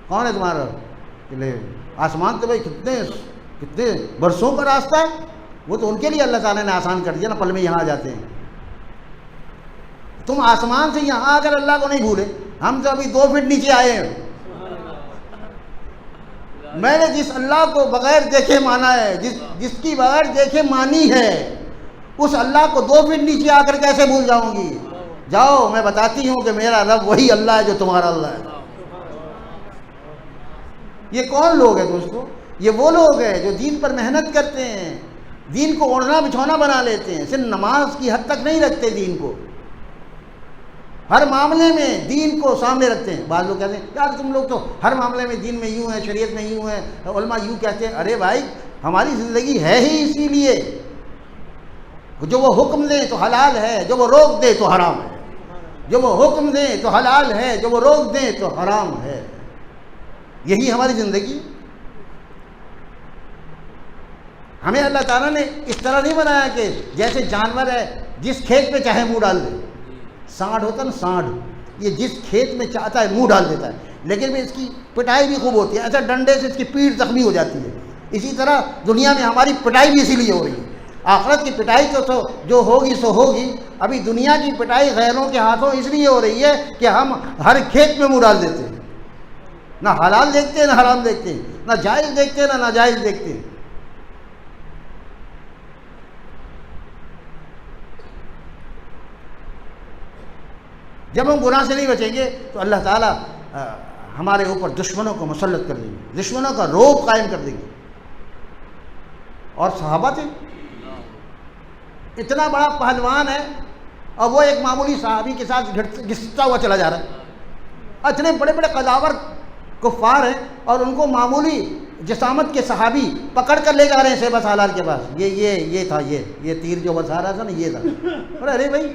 کون ہے تمہارا رب؟ آسمان تو بھائی کتنے برسوں کا راستہ ہے، وہ تو ان کے لیے اللہ تعالیٰ نے آسان کر دیا نا، پل میں یہاں آ جاتے ہیں۔ تم آسمان سے یہاں آ کر اللہ کو نہیں بھولے، ہم تو ابھی 2 فٹ نیچے آئے ہیں۔ میں نے جس اللہ کو بغیر دیکھے مانا ہے، جس کی بغیر دیکھے مانی ہے، اس اللہ کو 2 فٹ نیچے آ کر کیسے بھول جاؤں گی؟ جاؤ میں بتاتی ہوں کہ میرا رب وہی اللہ ہے جو تمہارا اللہ ہے۔ یہ کون لوگ ہیں دوستو؟ یہ وہ لوگ ہیں جو دین پر محنت کرتے ہیں، دین کو اوڑھنا بچھونا بنا لیتے ہیں، صرف نماز کی حد تک نہیں رکھتے دین کو، ہر معاملے میں دین کو سامنے رکھتے ہیں۔ بعض لوگ کہتے ہیں یار تم لوگ تو ہر معاملے میں دین میں یوں ہے، شریعت میں یوں ہے، علماء یوں کہتے ہیں۔ ارے بھائی ہماری زندگی ہے ہی اسی لیے، جو وہ حکم دیں تو حلال ہے، جو وہ روک دے تو حرام ہے، جو وہ حکم دیں تو حلال ہے، جو وہ روک دیں تو حرام ہے، یہی ہماری زندگی۔ ہمیں اللہ تعالیٰ نے اس طرح نہیں بنایا کہ جیسے جانور ہے جس کھیت میں چاہے منہ ڈال دے، سانڈ ہوتا ہے نا، سانڈ یہ جس کھیت میں چاہتا ہے منہ ڈال دیتا ہے، لیکن اس کی پٹائی بھی خوب ہوتی ہے، ایسا ڈنڈے سے اس کی پیٹھ زخمی ہو جاتی ہے۔ اسی طرح دنیا میں ہماری پٹائی بھی اسی لیے ہو رہی ہے۔ آخرت کی پٹائی تو جو ہوگی سو ہوگی، ابھی دنیا کی پٹائی غیروں کے ہاتھوں اس لیے ہو رہی ہے کہ ہم ہر کھیت میں منہ ڈال دیتے ہیں، نہ حلال دیکھتے ہیں نہ حرام دیکھتے ہیں، نہ جائز دیکھتے ہیں نہ ناجائز دیکھتے ہیں۔ جب ہم گناہ سے نہیں بچیں گے تو اللہ تعالیٰ ہمارے اوپر دشمنوں کو مسلط کر دیں گے، دشمنوں کا روب قائم کر دیں گے۔ اور صحابہ تھے، اتنا بڑا پہلوان ہے اور وہ ایک معمولی صحابی کے ساتھ گھستا ہوا چلا جا رہا ہے۔ اتنے بڑے بڑے قذاور کفار ہیں اور ان کو معمولی جسامت کے صحابی پکڑ کر لے جا رہے ہیں سیبہ سالار کے پاس۔ یہ تھا یہ تیر جو برسا رہا تھا نا، یہ تھا۔ ارے بھائی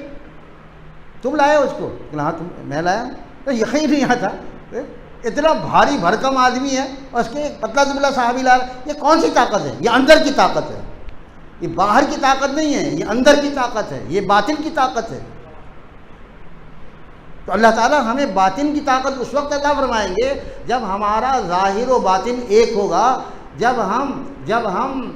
تم لائے ہو اس کو؟ ہاں میں لایا ہوں۔ یقین نہیں آتا، اتنا بھاری بھرکم آدمی ہے اور اس کے ایک پتلا دبلا صحابی لا رہا ہے۔ یہ کون سی طاقت ہے؟ یہ اندر کی طاقت ہے، یہ باہر کی طاقت نہیں ہے، یہ اندر کی طاقت ہے، یہ باطن کی طاقت ہے۔ تو اللہ تعالیٰ ہمیں باطن کی طاقت اس وقت عطا فرمائیں گے جب ہمارا ظاہر و باطن ایک ہوگا، جب ہم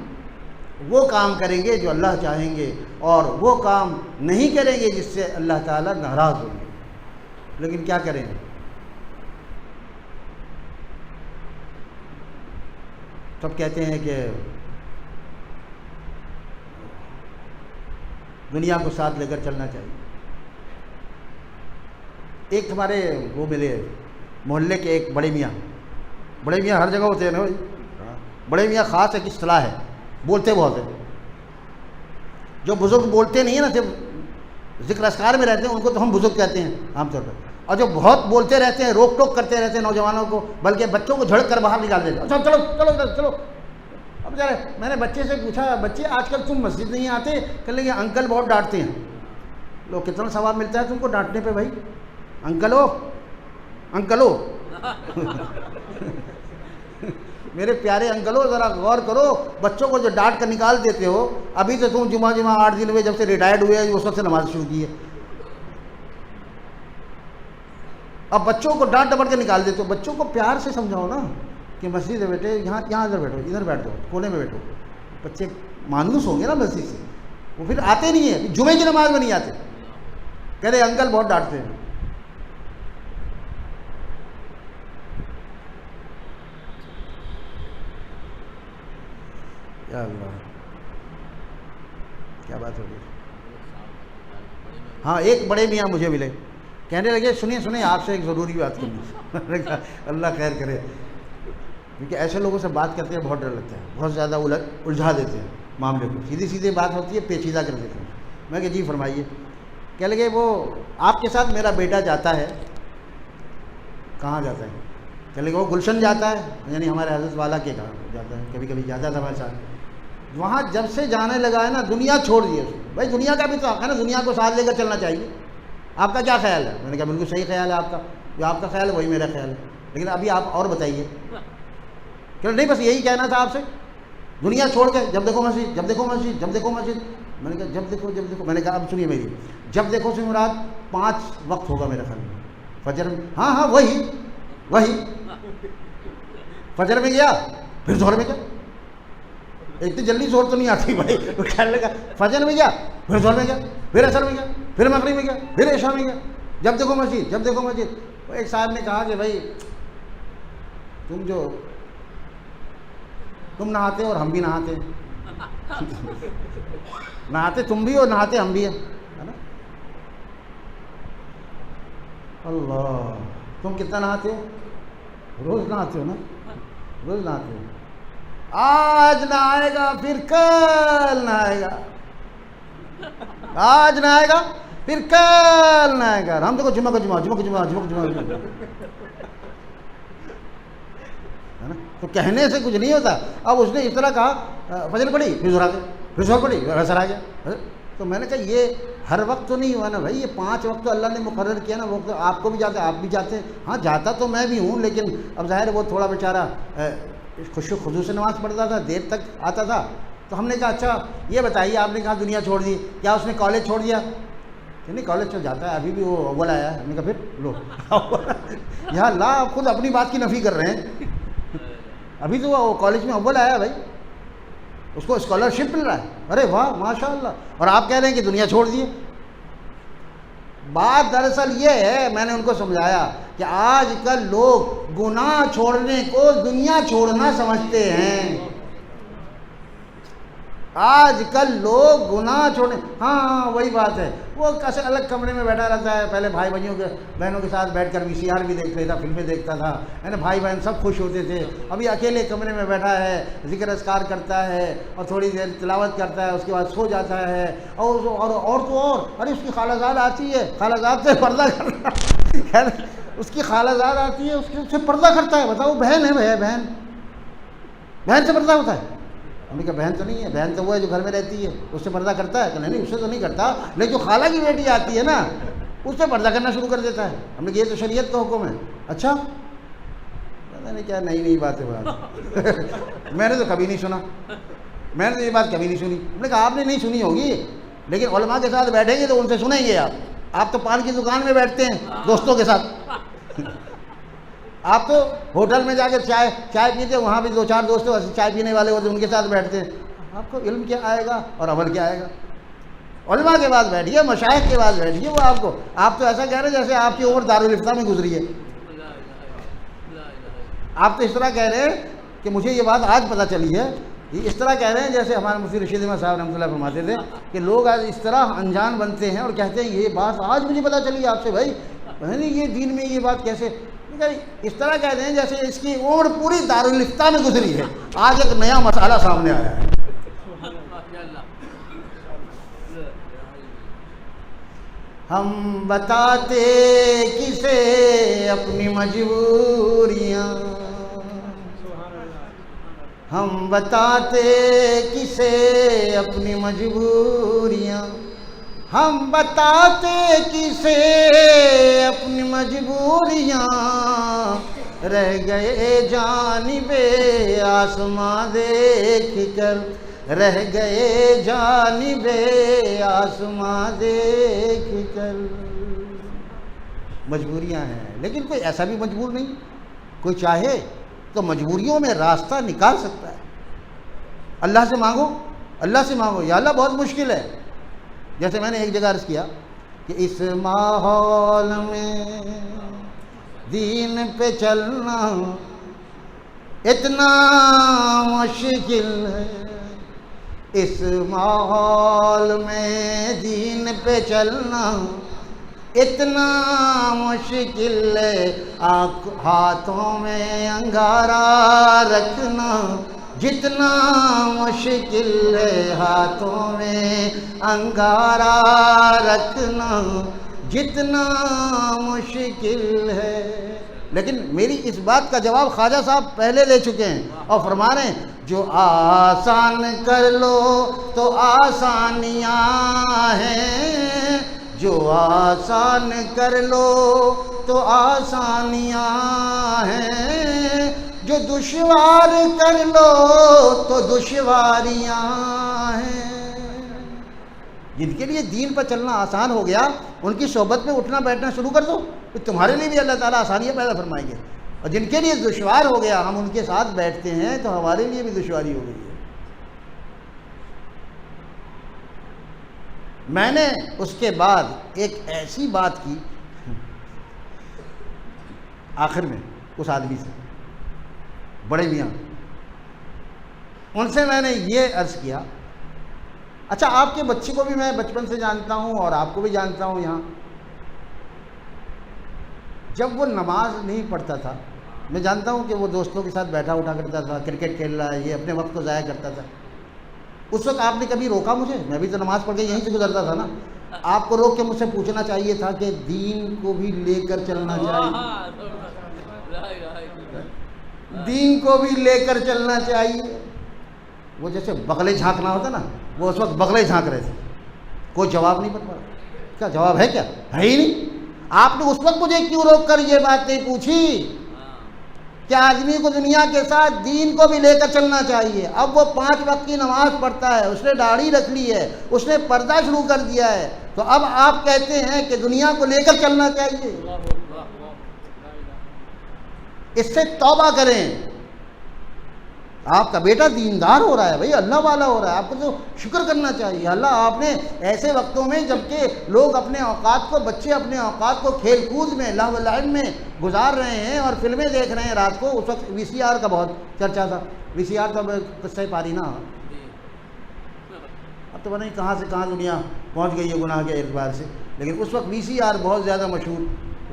وہ کام کریں گے جو اللہ چاہیں گے اور وہ کام نہیں کریں گے جس سے اللہ تعالیٰ ناراض ہوں گے۔ لیکن کیا کریں؟ سب کہتے ہیں کہ دنیا کو ساتھ لے کر چلنا چاہیے۔ ایک ہمارے وہ ملے محلے کے ایک بڑے میاں ہر جگہ ہوتے ہیں نا بھائی، بڑے میاں خاص ایک اصطلاح ہے، بولتے بہت ہیں۔ جو بزرگ بولتے نہیں ہیں نا، صرف ذکر اذکار میں رہتے ہیں، ان کو تو ہم بزرگ کہتے ہیں عام طور پر، اور جو بہت بولتے رہتے ہیں، روک ٹوک کرتے رہتے ہیں نوجوانوں کو، بلکہ بچوں کو جھڑک کر باہر نکال دیتے ہیں۔ اچھا چلو چلو چلو، اب میں نے بچے سے پوچھا بچے آج کل تم مسجد نہیں آتے؟ کہنے لگے انکل بہت ڈانٹتے ہیں. لو کتنا ثواب ملتا ہے تم کو ڈانٹنے پہ بھائی. انکل ہو میرے پیارے انکل ہو, ذرا غور کرو, بچوں کو جو ڈانٹ کر نکال دیتے ہو, ابھی تو تم جمعہ 8 دن ہوئے جب سے ریٹائرڈ ہوئے اس وقت سے نماز شروع کی ہے, اب بچوں کو ڈانٹ ڈپٹ کے نکال دیتے ہو. بچوں کو پیار سے سمجھاؤ نا کہ مسجد ہے بیٹے, یہاں ادھر بیٹھو, ادھر بیٹھ جاؤ, کونے میں بیٹھو. بچے مانوس ہوں گے نا مسجد سے, وہ پھر آتے نہیں ہیں, جمعے کی نماز میں نہیں آتے, کہہ رہے انکل بہت ڈانٹتے ہیں. یا اللہ, کیا بات ہوگی. ہاں ایک بڑے میاں مجھے ملے, کہنے لگے سنیے آپ سے ایک ضروری بات کرنی. اللہ خیر کرے, کیونکہ ایسے لوگوں سے بات کرتے ہیں بہت ڈر لگتا ہے, بہت زیادہ الجھا دیتے ہیں معاملے کو, سیدھی بات ہوتی ہے پیچیدہ کر دیتے ہیں. میں کہ جی فرمائیے. کہنے لگے وہ آپ کے ساتھ میرا بیٹا جاتا ہے. کہاں جاتا ہے؟ کہنے لگے وہ گلشن جاتا ہے, یعنی ہمارے حضرت والا کے کہاں جاتا ہے, کبھی کبھی جاتا تھا ہمارے ساتھ. وہاں جب سے جانے لگا ہے نا دنیا چھوڑ دی ہے. بھائی دنیا کا بھی تو حق ہے نا, دنیا کو ساتھ لے کر چلنا چاہیے. آپ کا کیا خیال ہے؟ میں نے کہا بالکل صحیح خیال ہے آپ کا, جو آپ کا خیال ہے وہی میرا خیال ہے, لیکن ابھی آپ اور بتائیے. کہ نہیں بس یہی کہنا تھا آپ سے, دنیا چھوڑ کے جب دیکھو مسجد, جب دیکھو مسجد, جب دیکھو مسجد. میں نے کہا جب دیکھو. میں نے کہا اب سنیے میری, جب دیکھو سے مراد 5 وقت ہوگا میرے خیال میں. فجر میں, ہاں وہی فجر میں گیا, پھر ظہر میں گیا. اتنی جلدی زور تو نہیں آتی بھائی. وہ کہنے لگا فجر میں گیا, پھر ظہر میں گیا, پھر عصر میں گیا, پھر مغرب میں گیا, پھر عشاء میں گیا. جب دیکھو مسجد, جب دیکھو مسجد. ایک صاحب نے کہا کہ بھائی تم نہاتے اور ہم بھی نہاتے ہیں, نہاتے تم بھی اور نہاتے ہم بھی ہیں, ہے نا. اللہ, تم کتنا نہاتے ہو؟ روز نہاتے ہو نا, روز نہاتے ہو. آج نہائے گا پھر کل نہائے گا, آج نہائے گا پھر کل نہائے گا. ہم دیکھو جمعہ کو جمعہ ہے نا. تو کہنے سے کچھ نہیں ہوتا. اب اس نے اس طرح کہا فجر پڑھی, پھر ظہر آ گیا, پھر ظہر پڑھی, پھر عصر آ گیا. تو میں نے کہا یہ ہر وقت تو نہیں ہوا نا بھائی, یہ 5 وقت تو اللہ نے مقرر کیا نا. وہ آپ کو بھی جاتے, آپ بھی جاتے ہیں. ہاں جاتا تو میں بھی ہوں, لیکن اب ظاہر وہ تھوڑا بیچارہ خوش و خضوع سے نماز پڑھتا تھا, دیر تک آتا تھا. تو ہم نے کہا اچھا یہ بتائیے, آپ نے کہا دنیا چھوڑ دی, کیا اس نے کالج چھوڑ دیا؟ کہ نہیں کالج تو جاتا ہے, ابھی بھی وہ اول آیا ہے. ہم نے کہا پھر لو یا اللہ, آپ خود اپنی بات کی نفی کر رہے ہیں. ابھی تو وہ کالج میں اول آیا ہے بھائی, اس کو اسکالرشپ مل رہا ہے. ارے واہ ماشاء اللہ. اور آپ کہہ رہے ہیں کہ دنیا چھوڑ دیے. بات دراصل یہ ہے, میں نے ان کو سمجھایا کہ آج کل لوگ گناہ چھوڑنے کو دنیا چھوڑنا سمجھتے ہیں. آج کل لوگ گناہ چھوڑنے, ہاں وہی بات ہے. وہ کیسے الگ کمرے میں بیٹھا رہتا ہے, پہلے بھائی بہنوں کے ساتھ بیٹھ کر VCR بھی دیکھ لیتا, فلمیں دیکھتا تھا, ہے نا. بھائی بہن سب خوش ہوتے تھے. ابھی اکیلے کمرے میں بیٹھا ہے, ذکر اذکار کرتا ہے اور تھوڑی دیر تلاوت کرتا ہے, اس کے بعد سو جاتا ہے. اور تو اور ارے اس کی خالہ زاد آتی ہے, خالہ زاد سے پردہ کرتا ہے. اس کی خالہ زاد آتی ہے, اس سے پردہ کرتا ہے. بتاؤ بہن ہے, بہن سے پردہ ہوتا ہے. ہم نے کہا بہن تو نہیں ہے, بہن تو وہ ہے جو گھر میں رہتی ہے, اس سے پردہ کرتا ہے. کہ نہیں اس سے تو نہیں کرتا, لیکن جو خالہ کی بیٹی آتی ہے نا اس سے پردہ کرنا شروع کر دیتا ہے. ہم نے کہا یہ تو شریعت کا حکم ہے. اچھا پتہ نہیں کیا نئی بات ہے. میں نے تو کبھی نہیں سنا, میں نے تو یہ بات کبھی نہیں سنی. ہم نے کہا آپ نے نہیں سنی ہوگی, لیکن علماء کے ساتھ بیٹھیں گے تو ان سے سنیں گے. آپ تو پان کی دکان میں بیٹھتے ہیں دوستوں کے ساتھ, آپ تو ہوٹل میں جا کے چائے پیتے, وہاں بھی 2-4 دوست چائے پینے والے ہوتے, ان کے ساتھ بیٹھتے ہیں. آپ کو علم کیا آئے گا اور عمل کیا آئے گا؟ علماء کے بعد بیٹھیے, مشائخ کے بعد بیٹھیے. وہ آپ تو ایسا کہہ رہے ہیں جیسے آپ کی عمر دارالفتہ میں گزری ہے. آپ تو اس طرح کہہ رہے ہیں کہ مجھے یہ بات آج پتہ چلی ہے. اس طرح کہہ رہے ہیں جیسے ہمارے مفتی رشید احمد صاحب رحمۃ اللہ فرماتے تھے کہ لوگ آج اس طرح انجان بنتے ہیں اور کہتے ہیں یہ بات آج مجھے پتہ چلی آپ سے. بھائی نہیں یہ دین میں یہ بات کیسے, اس طرح کہتے ہیں جیسے اس کی عمر پوری دارالفتہ میں گزری ہے, آج ایک نیا مسئلہ سامنے آیا ہے. ہم بتاتے کسے اپنی مجبوریاں, ہم بتاتے کسے اپنی مجبوریاں، ہم بتاتے کسے اپنی مجبوریاں، رہ گئے جانب آسماں دیکھ کر، رہ گئے جانب آسماں دیکھ کر۔ مجبوریاں ہیں، لیکن کوئی ایسا بھی مجبور نہیں، کوئی چاہے تو مجبوریوں میں راستہ نکال سکتا ہے۔ اللہ سے مانگو، اللہ سے مانگو، یا اللہ بہت مشکل ہے۔ جیسے میں نے ایک جگہ عرض کیا کہ اس ماحول میں دین پہ چلنا اتنا مشکل ہے، اس ماحول میں دین پہ چلنا اتنا مشکل ہے، ہاتھوں میں انگارا رکھنا جتنا مشکل ہے، ہاتھوں میں انگارا رکھنا جتنا مشکل ہے۔ لیکن میری اس بات کا جواب خواجہ صاحب پہلے دے چکے ہیں اور فرما رہے ہیں جو آسان کر لو تو آسانیاں ہیں، جو آسان کر لو تو آسانیاں ہیں، جو دشوار کر لو تو دشواریاں ہیں۔ جن کے لیے دین پر چلنا آسان ہو گیا ان کی صحبت میں اٹھنا بیٹھنا شروع کر دو، تو تمہارے لیے بھی اللہ تعالیٰ آسانیاں پیدا فرمائیں گے، اور جن کے لیے دشوار ہو گیا ہم ان کے ساتھ بیٹھتے ہیں تو ہمارے لیے بھی دشواری ہو گئی ہے۔ میں نے اس کے بعد ایک ایسی بات کی آخر میں اس آدمی سے، بڑے میاں، ان سے میں نے یہ عرض کیا، اچھا آپ کے بچے کو بھی میں بچپن سے جانتا ہوں اور آپ کو بھی جانتا ہوں، یہاں جب وہ نماز نہیں پڑھتا تھا میں جانتا ہوں کہ وہ دوستوں کے ساتھ بیٹھا اٹھا کرتا تھا، کرکٹ کھیل رہا ہے، یہ اپنے وقت کو ضائع کرتا تھا، اس وقت آپ نے کبھی روکا مجھے؟ میں بھی تو نماز پڑھ کے یہیں سے گزرتا تھا نا۔ آپ کو روک کے مجھ سے پوچھنا چاہیے تھا کہ دین کو بھی لے کر چلنا چاہیے، دین کو بھی لے کر چلنا چاہیے۔ وہ جیسے بغلے جھانکنا ہوتا نا، وہ اس وقت بغلے جھانک رہے تھے، کوئی جواب نہیں بن پڑا۔ کیا جواب ہے؟ کیا ہے ہی نہیں۔ آپ نے اس وقت مجھے کیوں روک کر یہ بات نہیں پوچھی کہ آدمی کو دنیا کے ساتھ دین کو بھی لے کر چلنا چاہیے؟ اب وہ 5 وقت کی نماز پڑھتا ہے، اس نے داڑھی رکھ لی ہے، اس نے پردہ شروع کر دیا ہے، تو اب آپ کہتے ہیں کہ دنیا کو لے کر چلنا چاہیے؟ اس سے توبہ کریں۔ آپ کا بیٹا دیندار ہو رہا ہے بھائی، اللہ والا ہو رہا ہے، آپ کو تو شکر کرنا چاہیے۔ اللہ آپ نے ایسے وقتوں میں جبکہ لوگ اپنے اوقات کو، بچے اپنے اوقات کو کھیل کود میں، لہو و لعب میں گزار رہے ہیں اور فلمیں دیکھ رہے ہیں رات کو، اس وقت VCR کا بہت چرچا تھا۔ VCR تو قصہ پاری نا، اب تو پتہ نہیں کہاں سے کہاں دنیا پہنچ گئی ہے گناہ کے اعتبار سے، لیکن اس وقت VCR بہت زیادہ مشہور،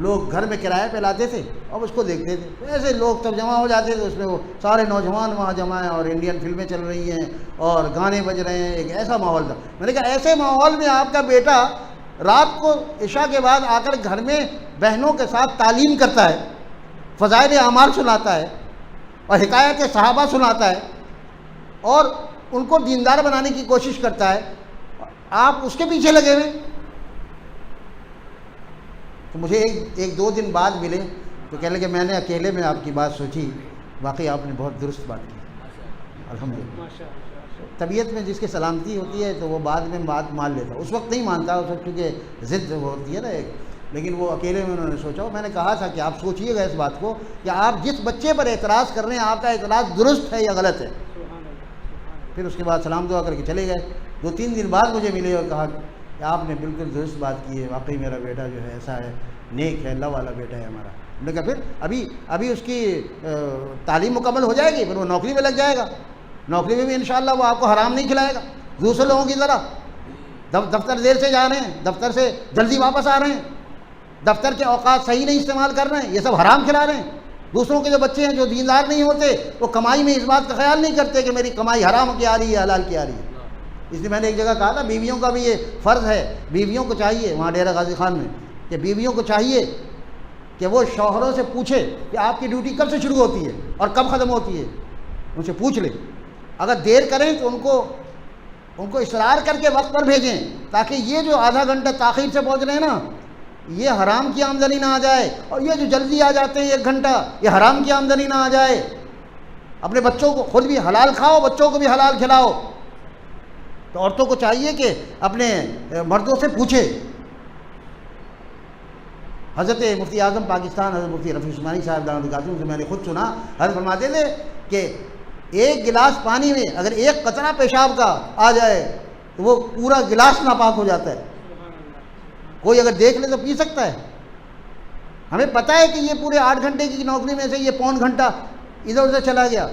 لوگ گھر میں کرایہ پہ لاتے تھے اور اس کو دیکھتے تھے۔ ایسے لوگ تب جمع ہو جاتے تھے، اس میں وہ سارے نوجوان وہاں جمع ہیں اور انڈین فلمیں چل رہی ہیں اور گانے بج رہے ہیں، ایک ایسا ماحول تھا۔ میں نے کہا ایسے ماحول میں آپ کا بیٹا رات کو عشاء کے بعد آ کر گھر میں بہنوں کے ساتھ تعلیم کرتا ہے، فضائل اعمال سناتا ہے اور حکایت صحابہ سناتا ہے اور ان کو دیندار بنانے کی کوشش کرتا ہے، آپ اس کے پیچھے لگے ہوئے۔ تو مجھے ایک دو دن بعد ملے تو کہنے لگے میں نے اکیلے میں آپ کی بات سوچی، واقعی آپ نے بہت درست بات کی، الحمدللہ۔ طبیعت میں جس کی سلامتی ہوتی ہے تو وہ بعد میں بات مان لیتا، اس وقت نہیں مانتا، اس وقت کیونکہ ضد ہوتی ہے نا ایک، لیکن وہ اکیلے میں انہوں نے سوچا۔ میں نے کہا تھا کہ آپ سوچئے گا اس بات کو کہ آپ جس بچے پر اعتراض کر رہے ہیں آپ کا اعتراض درست ہے یا غلط ہے۔ پھر اس کے بعد سلام دعا کر کے چلے گئے۔ 2-3 دن بعد مجھے ملے اور کہا کہ آپ نے بالکل درست بات کی ہے، واقعی میرا بیٹا جو ہے ایسا ہے، نیک ہے، اللہ والا بیٹا ہے ہمارا۔ میں نے کہا پھر ابھی اس کی تعلیم مکمل ہو جائے گی، پھر وہ نوکری میں لگ جائے گا، نوکری میں بھی انشاءاللہ وہ آپ کو حرام نہیں کھلائے گا دوسرے لوگوں کی طرح۔ دفتر دیر سے جا رہے ہیں، دفتر سے جلدی واپس آ رہے ہیں، دفتر کے اوقات صحیح نہیں استعمال کر رہے ہیں، یہ سب حرام کھلا رہے ہیں۔ دوسروں کے جو بچے ہیں جو دیندار نہیں ہوتے وہ کمائی میں اس بات کا خیال نہیں کرتے کہ میری کمائی حرام کی آ رہی ہے حلال کی آ رہی ہے۔ اس لیے میں نے ایک جگہ کہا تھا بیویوں کا بھی یہ فرض ہے، بیویوں کو چاہیے، وہاں ڈیرہ غازی خان میں، کہ بیویوں کو چاہیے کہ وہ شوہروں سے پوچھے کہ آپ کی ڈیوٹی کب سے شروع ہوتی ہے اور کب ختم ہوتی ہے، ان سے پوچھ لیں، اگر دیر کریں تو ان کو اصرار کر کے وقت پر بھیجیں، تاکہ یہ جو آدھا گھنٹہ تاخیر سے پہنچ رہے ہیں نا، یہ حرام کی آمدنی نہ آ جائے، اور یہ جو جلدی آ جاتے ہیں 1 گھنٹہ، یہ حرام کی آمدنی نہ آ جائے۔ اپنے بچوں کو خود بھی حلال کھاؤ، بچوں کو بھی حلال کھلاؤ۔ تو عورتوں کو چاہیے کہ اپنے مردوں سے پوچھے۔ حضرت مفتی اعظم پاکستان حضرت مفتی رفیع عثمانی صاحب دامت برکاتہ سے میں نے خود سنا، حضرت فرماتے تھے کہ 1 گلاس پانی میں اگر 1 قطرہ پیشاب کا آ جائے تو وہ پورا گلاس ناپاک ہو جاتا ہے۔ کوئی اگر دیکھ لے تو پی سکتا ہے؟ ہمیں پتہ ہے کہ یہ پورے 8 گھنٹے کی نوکری میں سے یہ 1.25 گھنٹہ ادھر ادھر چلا گیا،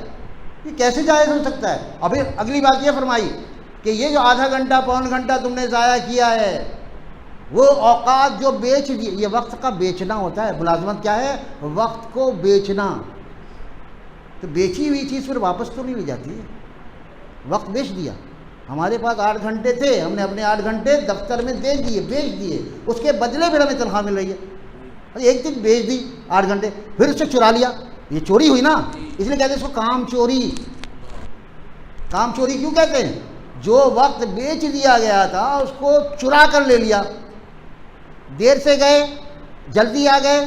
یہ کیسے جائز ہو سکتا ہے؟ ابھی اگلی بات یہ فرمائی کہ یہ جو آدھا گھنٹہ 1.25 گھنٹہ تم نے ضائع کیا ہے، وہ اوقات جو بیچ دیے، یہ وقت کا بیچنا ہوتا ہے۔ ملازمت کیا ہے؟ وقت کو بیچنا۔ تو بیچی ہوئی چیز پھر واپس تو نہیں لی جاتی ہے، وقت بیچ دیا۔ ہمارے پاس 8 گھنٹے تھے، ہم نے اپنے 8 گھنٹے دفتر میں دے دیے، بیچ دیے، اس کے بدلے پھر ہمیں تنخواہ مل رہی ہے۔ ایک دن بیچ دی 8 گھنٹے، پھر اس سے چرا لیا، یہ چوری ہوئی نا، اس لیے کہتے ہیں اس کو کام چوری۔ کام چوری کیوں کہتے ہیں؟ جو وقت بیچ دیا گیا تھا اس کو چرا کر لے لیا۔ دیر سے گئے، جلدی آ گئے،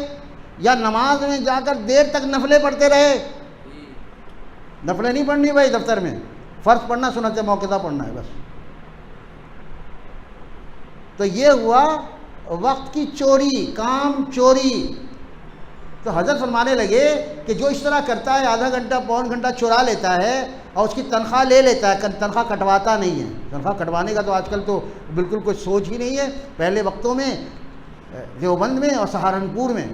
یا نماز میں جا کر دیر تک نفلیں پڑھتے رہے۔ نفلیں نہیں پڑھنی بھائی دفتر میں، فرض پڑھنا، سنت موقظہ پڑھنا ہے بس۔ تو یہ ہوا وقت کی چوری، کام چوری۔ تو حضرت فرمانے لگے کہ جو اس طرح کرتا ہے، آدھا گھنٹہ 1.25 گھنٹہ چرا لیتا ہے اور اس کی تنخواہ لے لیتا ہے، تنخواہ کٹواتا نہیں ہے۔ تنخواہ کٹوانے کا تو آج کل تو بالکل کوئی سوچ ہی نہیں ہے۔ پہلے وقتوں میں دیوبند میں اور سہارنپور میں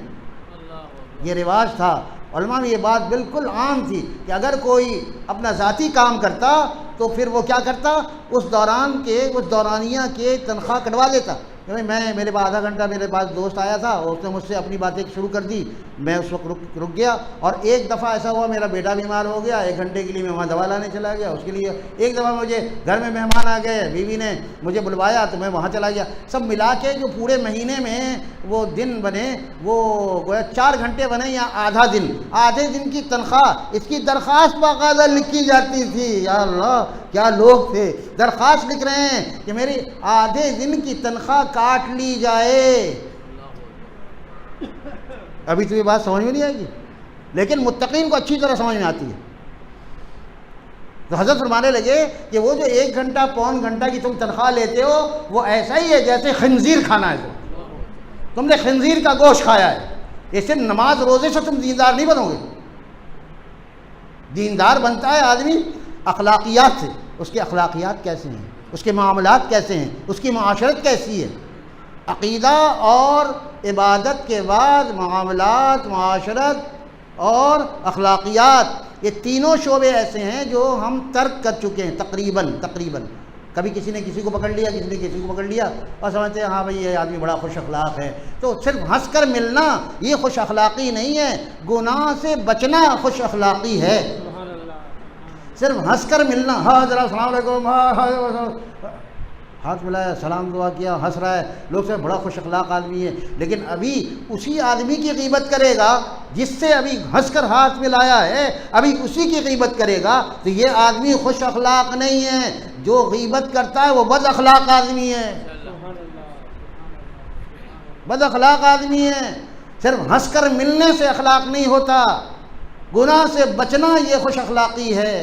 یہ رواج تھا، علماء میں یہ بات بالکل عام تھی کہ اگر کوئی اپنا ذاتی کام کرتا تو پھر وہ کیا کرتا، اس دورانیہ کے تنخواہ کٹوا لیتا۔ میرے پاس آدھا گھنٹہ میرے پاس دوست آیا تھا، اس نے مجھ سے اپنی باتیں شروع کر دی، میں اس وقت رک گیا۔ اور ایک دفعہ ایسا ہوا میرا بیٹا بیمار ہو گیا، 1 گھنٹے کے لیے میں وہاں دوا لانے چلا گیا اس کے لیے۔ ایک دفعہ مجھے گھر میں مہمان آ گئے، بیوی نے مجھے بلوایا تو میں وہاں چلا گیا۔ سب ملا کے جو پورے مہینے میں وہ دن بنے، وہ گویا 4 گھنٹے بنے یا آدھا دن، آدھے دن کی تنخواہ، اس کی درخواست باقاعدہ لکھی جاتی تھی۔ یا اللہ کیا لوگ تھے، درخواست لکھ رہے ہیں کہ میری آدھے دن کی تنخواہ کاٹ لی جائے۔ ابھی تو یہ بات سمجھ میں نہیں آئے گی، لیکن متقین کو اچھی طرح سمجھ میں آتی ہے۔ تو حضرت فرمانے لگے کہ وہ جو 1 گھنٹہ 1.25 گھنٹہ کی تم تنخواہ لیتے ہو، وہ ایسا ہی ہے جیسے خنزیر کھانا ہے۔ تم نے خنزیر کا گوشت کھایا ہے۔ اس سے نماز روزے سے تم دیندار نہیں بنو گے۔ دیندار بنتا ہے آدمی اخلاقیات سے، اس کے اخلاقیات کیسے ہیں، اس کے معاملات کیسے ہیں، اس کی معاشرت کیسی ہے۔ عقیدہ اور عبادت کے بعد معاملات، معاشرت اور اخلاقیات، یہ تینوں شعبے ایسے ہیں جو ہم ترک کر چکے ہیں تقریباً۔ کبھی کسی نے کسی کو پکڑ لیا، کسی نے کسی کو پکڑ لیا اور سمجھتے ہیں ہاں بھائی یہ آدمی بڑا خوش اخلاق ہے۔ تو صرف ہنس کر ملنا یہ خوش اخلاقی نہیں ہے، گناہ سے بچنا خوش اخلاقی ہے۔ صرف ہنس کر ملنا، ہاں ذرا السلام علیکم، ہاتھ ملایا، سلام دعا کیا، ہنس رہا ہے، لوگ سے بڑا خوش اخلاق آدمی ہے۔ لیکن ابھی اسی آدمی کی غیبت کرے گا جس سے ابھی ہنس کر ہاتھ ملایا ہے، ابھی اسی کی غیبت کرے گا تو یہ آدمی خوش اخلاق نہیں ہے۔ جو غیبت کرتا ہے وہ بد اخلاق آدمی ہے، بد اخلاق آدمی ہے۔ صرف ہنس کر ملنے سے اخلاق نہیں ہوتا، گناہ سے بچنا یہ خوش اخلاقی ہے۔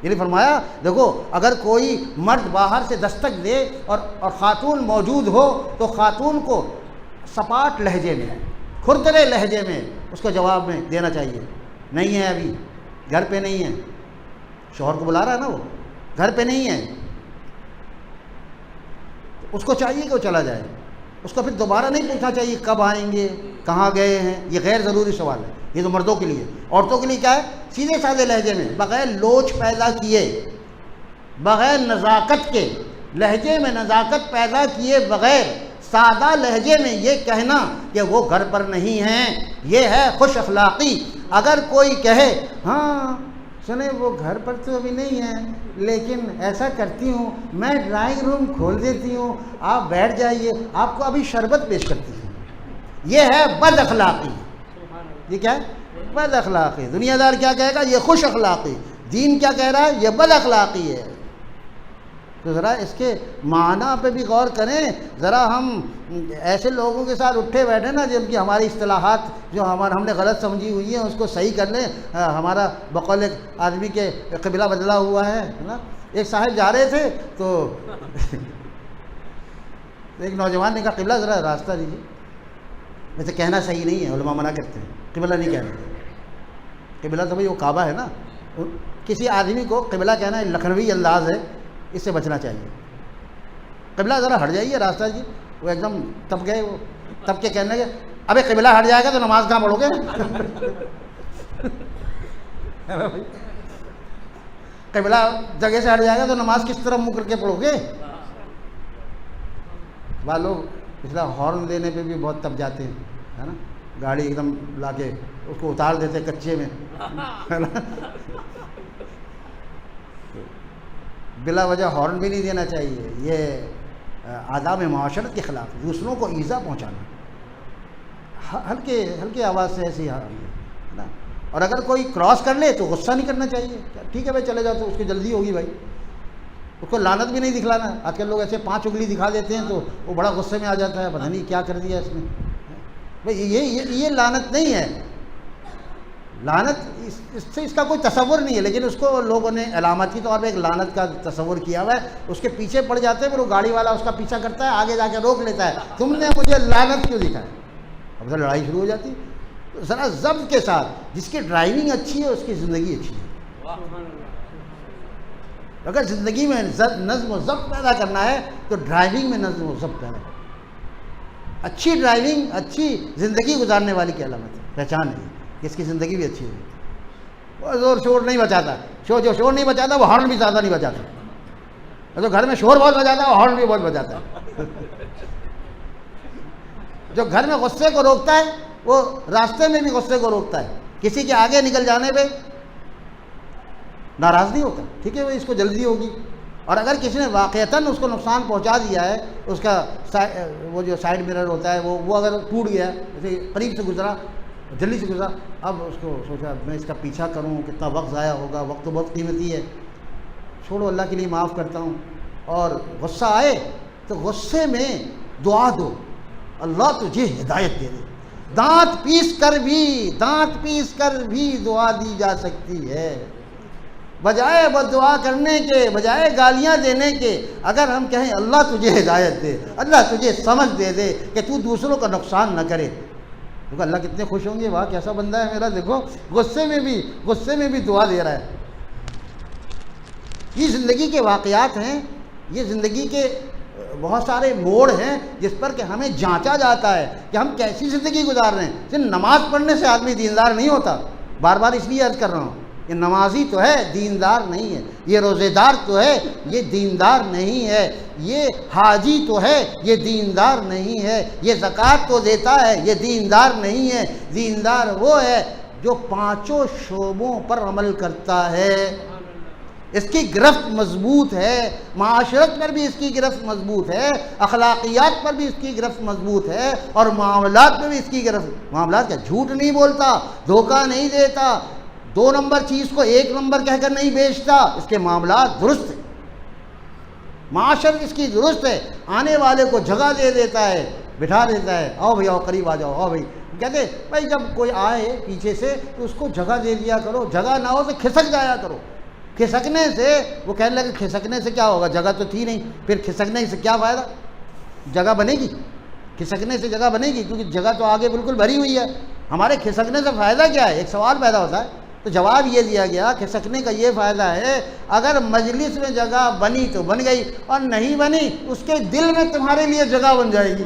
یعنی فرمایا دیکھو، اگر کوئی مرد باہر سے دستک دے اور خاتون موجود ہو تو خاتون کو سپاٹ لہجے میں، کھردرے لہجے میں اس کو جواب میں دینا چاہیے، نہیں ہے ابھی گھر پہ نہیں ہے، شوہر کو بلا رہا ہے نا، وہ گھر پہ نہیں ہے، اس کو چاہیے کہ وہ چلا جائے، اس کو پھر دوبارہ نہیں پوچھنا چاہیے کب آئیں گے، کہاں گئے ہیں، یہ غیر ضروری سوال ہے۔ یہ تو مردوں کے لیے، عورتوں کے لیے کیا ہے، سیدھے سادے لہجے میں، بغیر لوچ پیدا کیے، بغیر نزاکت کے، لہجے میں نزاکت پیدا کیے بغیر سادہ لہجے میں یہ کہنا کہ وہ گھر پر نہیں ہیں، یہ ہے خوش اخلاقی۔ اگر کوئی کہے ہاں سنیں وہ گھر پر تو ابھی نہیں ہیں، لیکن ایسا کرتی ہوں میں ڈرائنگ روم کھول دیتی ہوں، آپ بیٹھ جائیے، آپ کو ابھی شربت پیش کرتی ہوں، یہ ہے بد اخلاقی۔ یہ کیا ہے؟ بد اخلاقی. دنیا دار کیا کہے گا؟ یہ خوش اخلاقی. دین کیا کہہ رہا ہے؟ یہ بد اخلاقی ہے. تو ذرا اس کے معنی پہ بھی غور کریں. ذرا ہم ایسے لوگوں کے ساتھ اٹھے بیٹھے نا جن کی ہماری اصطلاحات جو ہم نے غلط سمجھی ہوئی ہیں اس کو صحیح کر لیں. ہمارا بقول ایک آدمی کے قبلہ بدلا ہوا ہے نا. ایک صاحب جا رہے تھے تو ایک نوجوان نے کہا قبلہ ذرا راستہ دیجیے. ویسے کہنا صحیح نہیں ہے، علماء منع کرتے ہیں، قبلہ نہیں کہنا. قبلہ تو بھائی وہ کعبہ ہے نا. کسی آدمی کو قبلہ کہنا لکھنوی انداز ہے، اس سے بچنا چاہیے. قبلہ ذرا ہٹ جائیے راستہ جی. وہ ایک دم تب گئے، وہ تب کے کہنے لگے ابے قبلہ ہٹ جائے گا تو نماز کہاں پڑھو گے؟ قبلہ جگہ سے ہٹ جائے گا تو نماز کس طرح منہ کر کے پڑھو گے؟ بعض لوگ پچھلا ہارن دینے پہ بھی بہت تب جاتے ہیں، ہے نا. گاڑی ایک دم لا کے اس کو اتار دیتے کچے میں، ہے نا. بلا وجہ ہارن بھی نہیں دینا چاہیے. یہ آداب معاشرت کے خلاف، دوسروں کو ایذا پہنچانا. ہلکے آواز سے ایسی ہے نا. اور اگر کوئی کراس کر لے تو غصہ نہیں کرنا چاہیے. ٹھیک ہے بھائی چلے جاؤ، تو اس کی جلدی ہوگی بھائی. اس کو لعنت بھی نہیں دکھلانا. آج کل لوگ ایسے 5 انگلی دکھا دیتے ہیں تو وہ بڑا غصے میں آ جاتا ہے، پتہ نہیں کیا کر دیا اس نے. بھائی یہ لعنت نہیں ہے. لعنت اس کا کوئی تصور نہیں ہے، لیکن اس کو لوگوں نے علامتی طور پہ ایک لعنت کا تصور کیا ہوا ہے. اس کے پیچھے پڑ جاتے ہیں، پھر وہ گاڑی والا اس کا پیچھا کرتا ہے، آگے جا کے روک لیتا ہے، تم نے مجھے لعنت کیوں دکھایا؟ اب تو لڑائی شروع ہو جاتی ہے. ذرا ضبط کے ساتھ. جس کی ڈرائیونگ اچھی ہے اس کی زندگی اچھی ہے. اگر زندگی میں نظم و ضبط پیدا کرنا ہے تو ڈرائیونگ میں نظم و ضبط پیدا. اچھی ڈرائیونگ اچھی زندگی گزارنے والی کی علامت ہے، پہچان ہے کہ اس کی زندگی بھی اچھی ہے. وہ زور شور نہیں بچاتا. جو شور نہیں بچاتا وہ ہارن بھی زیادہ نہیں بچاتا. جو گھر میں شور بہت بجاتا ہے وہ ہارن بھی بہت بجاتا ہے. جو گھر میں غصے کو روکتا ہے وہ راستے میں بھی غصے کو روکتا ہے. کسی کے آگے نکل جانے پہ ناراض نہیں ہوتا. ٹھیک ہے وہ اس کو جلدی ہوگی. اور اگر کسی نے واقعتاً اس کو نقصان پہنچا دیا ہے، اس کا وہ جو سائڈ مرر ہوتا ہے وہ اگر ٹوٹ گیا، جیسے قریب سے گزرا، جلدی سے گزرا، اب اس کو سوچا میں اس کا پیچھا کروں، کتنا وقت ضائع ہوگا. وقت تو بہت قیمتی ہے، چھوڑو اللہ کے لیے معاف کرتا ہوں. اور غصہ آئے تو غصے میں دعا دو، اللہ تجھے ہدایت دے دے. دانت پیس کر بھی دعا دی جا سکتی ہے. بجائے بد دعا کرنے کے، بجائے گالیاں دینے کے، اگر ہم کہیں اللہ تجھے ہدایت دے، اللہ تجھے سمجھ دے دے کہ تو دوسروں کا نقصان نہ کرے، تو اللہ کتنے خوش ہوں گے. واہ کیسا بندہ ہے میرا، دیکھو غصے میں بھی دعا دے رہا ہے. یہ زندگی کے واقعات ہیں، یہ زندگی کے بہت سارے موڑ ہیں جس پر کہ ہمیں جانچا جاتا ہے کہ ہم کیسی زندگی گزار رہے ہیں. صرف نماز پڑھنے سے آدمی دیندار نہیں ہوتا. بار بار اس لیے عرض کر رہا ہوں، یہ نمازی تو ہے دیندار نہیں ہے، یہ روزے دار تو ہے یہ دیندار نہیں ہے، یہ حاجی تو ہے یہ دیندار نہیں ہے، یہ زکوٰۃ تو دیتا ہے یہ دیندار نہیں ہے. دیندار وہ ہے جو 5 شعبوں پر عمل کرتا ہے. اس کی گرفت مضبوط ہے، معاشرت پر بھی اس کی گرفت مضبوط ہے، اخلاقیات پر بھی اس کی گرفت مضبوط ہے، اور معاملات پر بھی اس کی گرفت. معاملات کا جھوٹ نہیں بولتا، دھوکہ نہیں دیتا، 2 نمبر چیز کو 1 نمبر کہہ کر نہیں بیچتا. اس کے معاملات درست ہیں، معاشرت اس کی درست ہے. آنے والے کو جگہ دے دیتا ہے، بٹھا دیتا ہے، آؤ بھائی آؤ قریب آ جاؤ، آؤ بھائی. کہتے بھائی جب کوئی آئے پیچھے سے تو اس کو جگہ دے دیا کرو، جگہ نہ ہو تو کھسک جایا کرو. کھسکنے سے وہ کہنے لگے کھسکنے سے کیا ہوگا، جگہ تو تھی نہیں، پھر کھسکنے سے کیا فائدہ، جگہ بنے گی؟ کھسکنے سے جگہ بنے گی کیونکہ جگہ تو آگے بالکل بھری ہوئی ہے. ہمارے کھسکنے سے فائدہ کیا ہے؟ ایک سوال پیدا ہوتا ہے. تو جواب یہ دیا گیا کھسکنے کا یہ فائدہ ہے اگر مجلس میں جگہ بنی تو بن گئی، اور نہیں بنی اس کے دل میں تمہارے لیے جگہ بن جائے گی.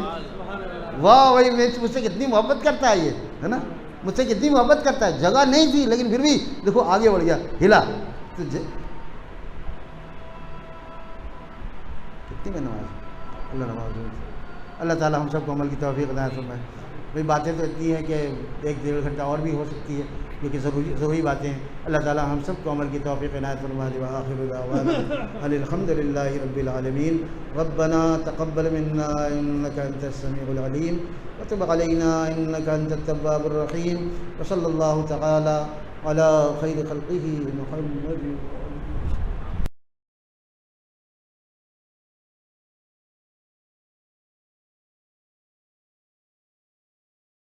واہ بھائی مجھ سے کتنی محبت کرتا ہے یہ، ہے نا، مجھ سے کتنی محبت کرتا ہے. جگہ نہیں تھی لیکن پھر بھی دیکھو آگے بڑھ گیا، ہلا. کتنی میں نماز، اللہ نماز. اللہ تعالی ہم سب کو عمل کی توفیق عطا فرمائے. بھئی باتیں تو اتنی ہیں کہ 1-1.5 گھنٹہ اور بھی ہو سکتی ہے، کیونکہ ضروری باتیں ہیں۔ اللہ تعالیٰ ہم سب کو عمل کی توفیق عنایت فرما دے۔ وآخر دعوانا ان الحمد للہ رب العالمین۔ ربنا تقبل منا انک انت السمیع العلیم وتب علینا انک انت التواب الرحیم، وصلی اللہ تعالی علی خیر خلقہ محمد۔